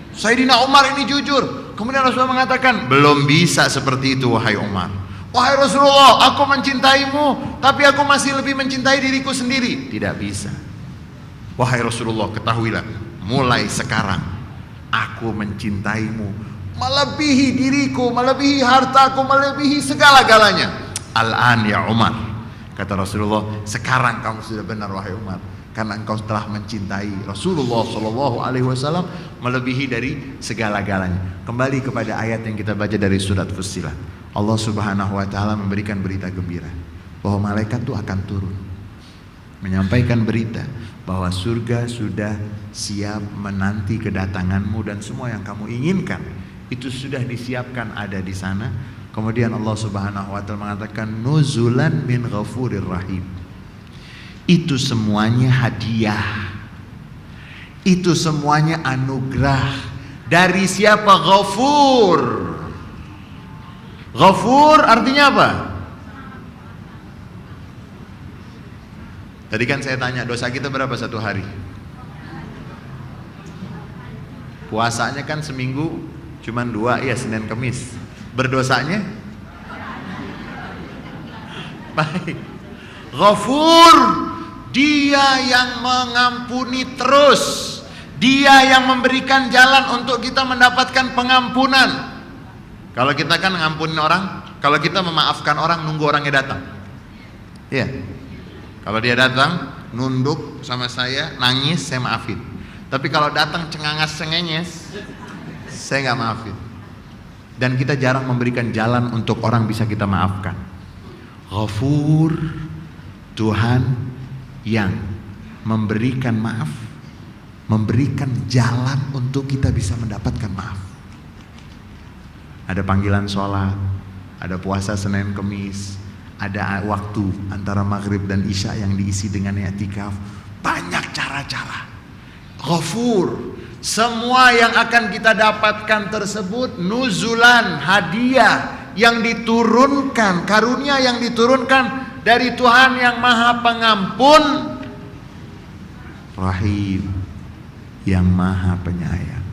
Sayyidina Umar ini jujur. Kemudian Rasulullah mengatakan, belum bisa seperti itu wahai Umar. Wahai Rasulullah, aku mencintaimu, tapi aku masih lebih mencintai diriku sendiri. Tidak bisa. Wahai Rasulullah, ketahuilah, mulai sekarang aku mencintaimu melebihi diriku, melebihi hartaku, melebihi segala-galanya. Al-an ya Umar, kata Rasulullah, sekarang kamu sudah benar wahai Umar, karena engkau telah mencintai Rasulullah SAW melebihi dari segala-galanya. Kembali kepada ayat yang kita baca dari surat Fussilat. Allah Subhanahu wa taala memberikan berita gembira bahwa malaikat itu akan turun menyampaikan berita bahwa surga sudah siap menanti kedatanganmu, dan semua yang kamu inginkan itu sudah disiapkan ada di sana. Kemudian Allah Subhanahu wa taala mengatakan nuzulan min ghafurir rahim. Itu semuanya hadiah. Itu semuanya anugerah dari siapa? Ghafur. Ghafur artinya apa? Tadi kan saya tanya, dosa kita berapa satu hari? Puasanya kan seminggu cuman 2, ya Senin Kemis. Berdosanya? Baik. Ghafur, dia yang mengampuni terus. Dia yang memberikan jalan untuk kita mendapatkan pengampunan. Kalau kita kan ngampunin orang, kalau kita memaafkan orang nunggu orangnya datang. Iya. Kalau dia datang, nunduk sama saya, nangis, saya maafin. Tapi kalau datang cengangas cengenyes, saya nggak maafin. Dan kita jarang memberikan jalan untuk orang bisa kita maafkan. Ghafur, Tuhan yang memberikan maaf, memberikan jalan untuk kita bisa mendapatkan maaf. Ada panggilan sholat, ada puasa Senin Kemis, ada waktu antara maghrib dan isya yang diisi dengan i'tikaf. Banyak cara-cara. Ghafur, semua yang akan kita dapatkan tersebut nuzulan, hadiah yang diturunkan, karunia yang diturunkan dari Tuhan yang Maha Pengampun, Rahim, yang Maha Penyayang.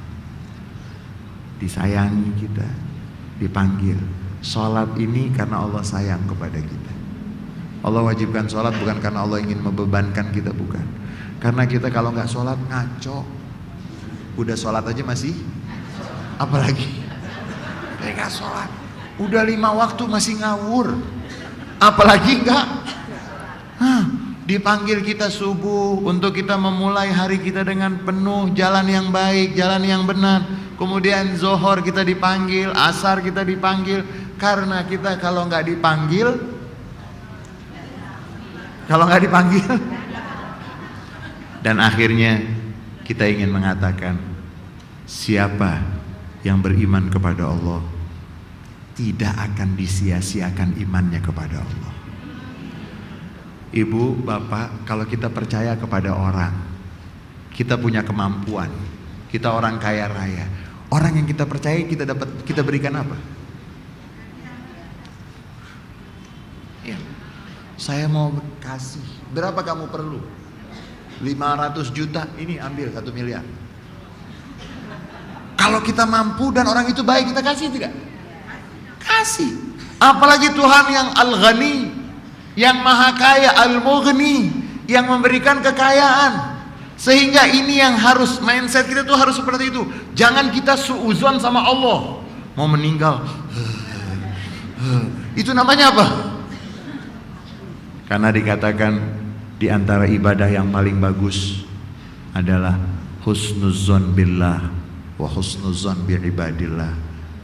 Disayangi kita, dipanggil. Salat ini karena Allah sayang kepada kita. Allah wajibkan salat bukan karena Allah ingin membebankan kita, bukan. Karena kita kalau nggak sholat ngaco. Udah sholat aja masih, apalagi nggak sholat. Udah 5 waktu masih ngawur, apalagi nggak. Dipanggil kita subuh untuk kita memulai hari kita dengan penuh jalan yang baik, jalan yang benar. Kemudian zohor kita dipanggil, asar kita dipanggil. Karena kita kalau nggak dipanggil, dan akhirnya kita ingin mengatakan, siapa yang beriman kepada Allah tidak akan disia-siakan imannya kepada Allah. Ibu, bapak, kalau kita percaya kepada orang, kita punya kemampuan, kita orang kaya raya, orang yang kita percaya kita berikan apa? Ya, saya mau kasih. Berapa kamu perlu? 500 juta, ini ambil 1 miliar. Kalau kita mampu dan orang itu baik, kita kasih tidak? Kasih. Apalagi Tuhan yang Al-Ghani, yang Maha Kaya, Al-Mughni, yang memberikan kekayaan. Sehingga ini yang harus, mindset kita tuh harus seperti itu. Jangan kita suuzon sama Allah. Mau meninggal, itu namanya apa? Karena dikatakan di antara ibadah yang paling bagus adalah husnuzon billah wa husnuzon bi ibadillah,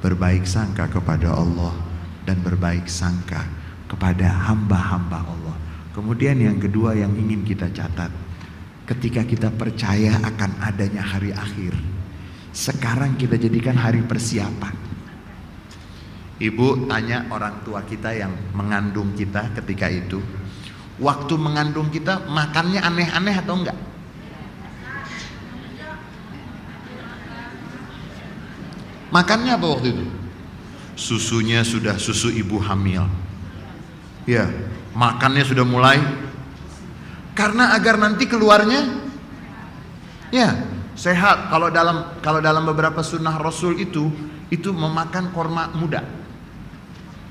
berbaik sangka kepada Allah dan berbaik sangka kepada hamba-hamba Allah. Kemudian yang kedua yang ingin kita catat, ketika kita percaya akan adanya hari akhir, sekarang kita jadikan hari persiapan. Ibu tanya orang tua kita yang mengandung kita ketika itu, waktu mengandung kita makannya aneh-aneh atau enggak? Makannya apa waktu itu? Susunya sudah susu ibu hamil. Ya, makannya sudah mulai. Karena agar nanti keluarnya ya sehat. Kalau dalam beberapa sunnah Rasul itu memakan korma muda.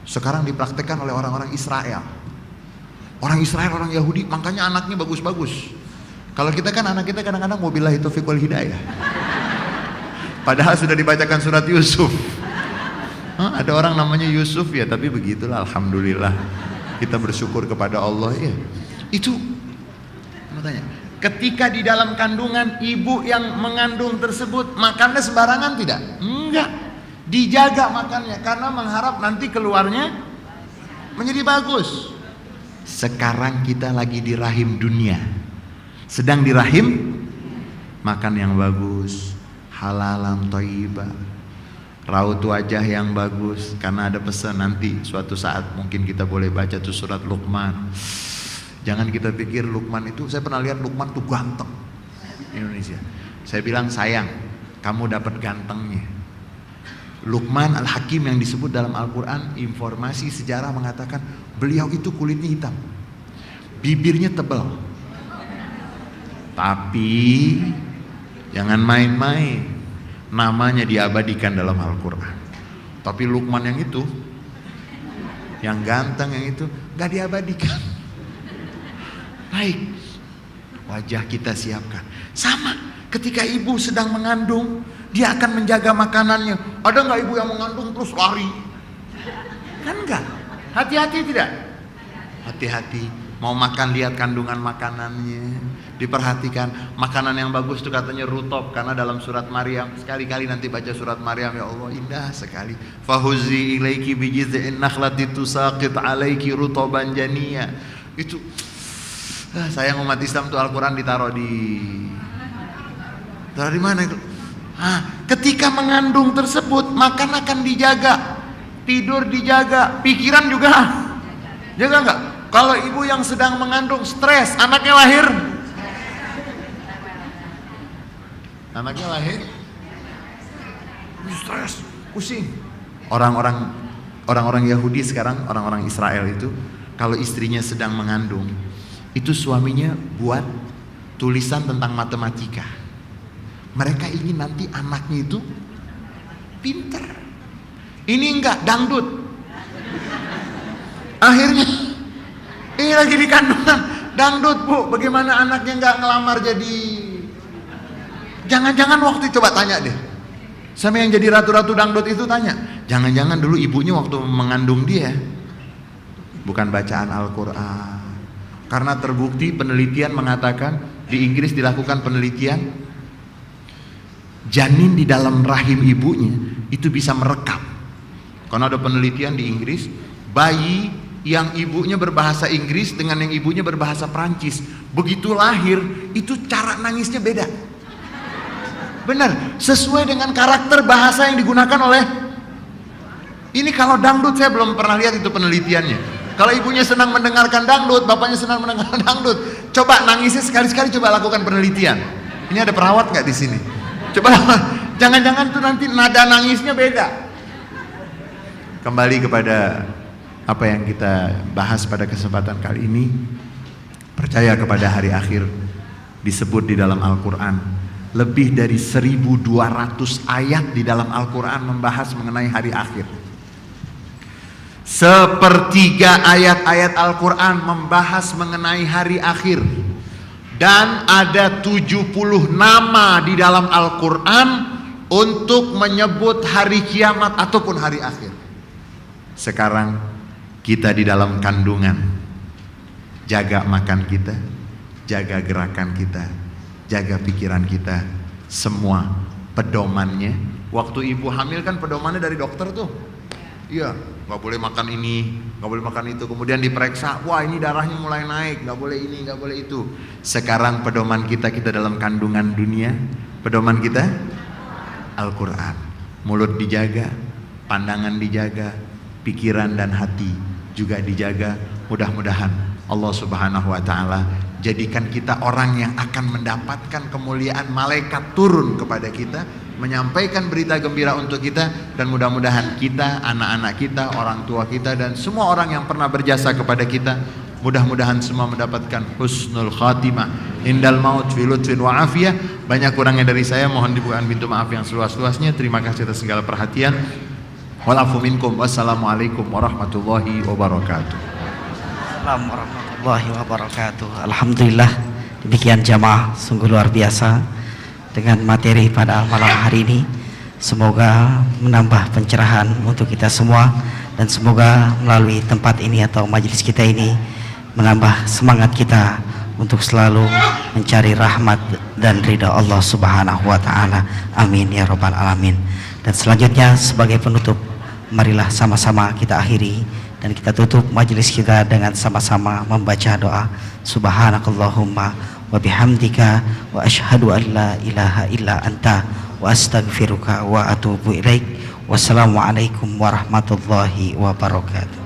Sekarang dipraktekkan oleh orang-orang Israel. Orang Israel, orang Yahudi, makanya anaknya bagus-bagus. Kalau kita kan anak kita kadang-kadang wabillahi taufiq wal hidayah. Padahal sudah dibacakan surat Yusuf. Ada orang namanya Yusuf ya, tapi begitulah, alhamdulillah. Kita bersyukur kepada Allah ya. Itu makanya ketika di dalam kandungan ibu yang mengandung tersebut makannya sembarangan tidak? Enggak. Dijaga makannya karena mengharap nanti keluarnya menjadi bagus. Sekarang kita lagi di rahim dunia, sedang di rahim, makan yang bagus, halalan thayyibah, raut wajah yang bagus. Karena ada pesan nanti suatu saat mungkin kita boleh baca tuh surat Luqman. Jangan kita pikir Luqman itu, saya pernah lihat Luqman tuh ganteng Indonesia. Saya bilang sayang, kamu dapat gantengnya. Luqman Al-Hakim yang disebut dalam Al-Quran, informasi sejarah mengatakan beliau itu kulitnya hitam, bibirnya tebal. Tapi jangan main-main, namanya diabadikan dalam Al-Quran. Tapi Luqman yang itu, yang ganteng yang itu, gak diabadikan. Baik, wajah kita siapkan. Sama, ketika ibu sedang mengandung, dia akan menjaga makanannya. Ada nggak ibu yang mengandung terus lari? Kan enggak. Hati-hati tidak? Hati-hati. Mau makan lihat kandungan makanannya. Diperhatikan. Makanan yang bagus itu katanya rutop. Karena dalam surat Maryam, sekali-kali nanti baca surat Maryam, ya Allah indah sekali. Fahuzi ilaiki bijiz'in nakhlati tusaqit alaiki rutoban janiya. Itu sayang umat Islam tuh Al-Quran ditaruh di mana itu? Ketika mengandung tersebut makan akan dijaga, tidur dijaga, pikiran juga jaga enggak? Kalau ibu yang sedang mengandung stres, anaknya lahir stres, pusing. Orang-orang Yahudi sekarang, orang-orang Israel itu kalau istrinya sedang mengandung, itu suaminya buat tulisan tentang matematika. Mereka ingin nanti anaknya itu pinter. Ini enggak, dangdut. Akhirnya ini lagi di kandungan, dangdut Bu, bagaimana anaknya nggak ngelamar jadi? Jangan-jangan waktu itu, coba tanya deh, sama yang jadi ratu-ratu dangdut itu tanya, jangan-jangan dulu ibunya waktu mengandung dia bukan bacaan Al-Quran. Karena terbukti penelitian mengatakan, di Inggris dilakukan penelitian, janin di dalam rahim ibunya itu bisa merekam. Karena ada penelitian di Inggris, bayi yang ibunya berbahasa Inggris dengan yang ibunya berbahasa Prancis, begitu lahir itu cara nangisnya beda. Benar, sesuai dengan karakter bahasa yang digunakan oleh ini. Kalau dangdut saya belum pernah lihat itu penelitiannya. Kalau ibunya senang mendengarkan dangdut, bapaknya senang mendengarkan dangdut, coba nangisnya sekali-sekali, coba lakukan penelitian. Ini ada perawat nggak di sini? Coba, jangan-jangan tuh nanti nada nangisnya beda. Kembali kepada apa yang kita bahas pada kesempatan kali ini, percaya kepada hari akhir disebut di dalam Al-Quran. Lebih dari 1200 ayat di dalam Al-Quran membahas mengenai hari akhir. Sepertiga ayat-ayat Al-Quran membahas mengenai hari akhir. Dan ada 70 nama di dalam Al-Quran untuk menyebut hari kiamat ataupun hari akhir. Sekarang kita di dalam kandungan, jaga makan kita, jaga gerakan kita, jaga pikiran kita, semua pedomannya. Waktu ibu hamil kan pedomannya dari dokter tuh. Iya, nggak boleh makan ini, nggak boleh makan itu. Kemudian diperiksa, wah ini darahnya mulai naik, nggak boleh ini, nggak boleh itu. Sekarang pedoman kita dalam kandungan dunia, pedoman kita Al-Quran. Mulut dijaga, pandangan dijaga, pikiran dan hati juga dijaga. Mudah-mudahan Allah Subhanahu wa Ta'ala jadikan kita orang yang akan mendapatkan kemuliaan, malaikat turun kepada kita menyampaikan berita gembira untuk kita, dan mudah-mudahan kita, anak-anak kita, orang tua kita, dan semua orang yang pernah berjasa kepada kita, mudah-mudahan semua mendapatkan husnul khatimah indal maut fi lutfin wa afiyah. Banyak kurangnya dari saya, mohon dibukakan pintu maaf yang seluas-luasnya. Terima kasih atas segala perhatian. Walafu minkum. Wassalamualaikum warahmatullahi wabarakatuh. Assalamualaikum warahmatullahi wabarakatuh. Alhamdulillah, demikian jamaah, sungguh luar biasa dengan materi pada malam hari ini. Semoga menambah pencerahan untuk kita semua, dan semoga melalui tempat ini atau majelis kita ini menambah semangat kita untuk selalu mencari rahmat dan ridha Allah Subhanahu wa Ta'ala. Amin ya rabbal alamin. Dan selanjutnya sebagai penutup, marilah sama-sama kita akhiri dan kita tutup majelis kita dengan sama-sama membaca doa subhanakallahumma wa bihamdika wa asyhadu an la ilaha illa anta wa astaghfiruka wa atubu ilaik. Wassalamualaikum warahmatullahi wabarakatuh.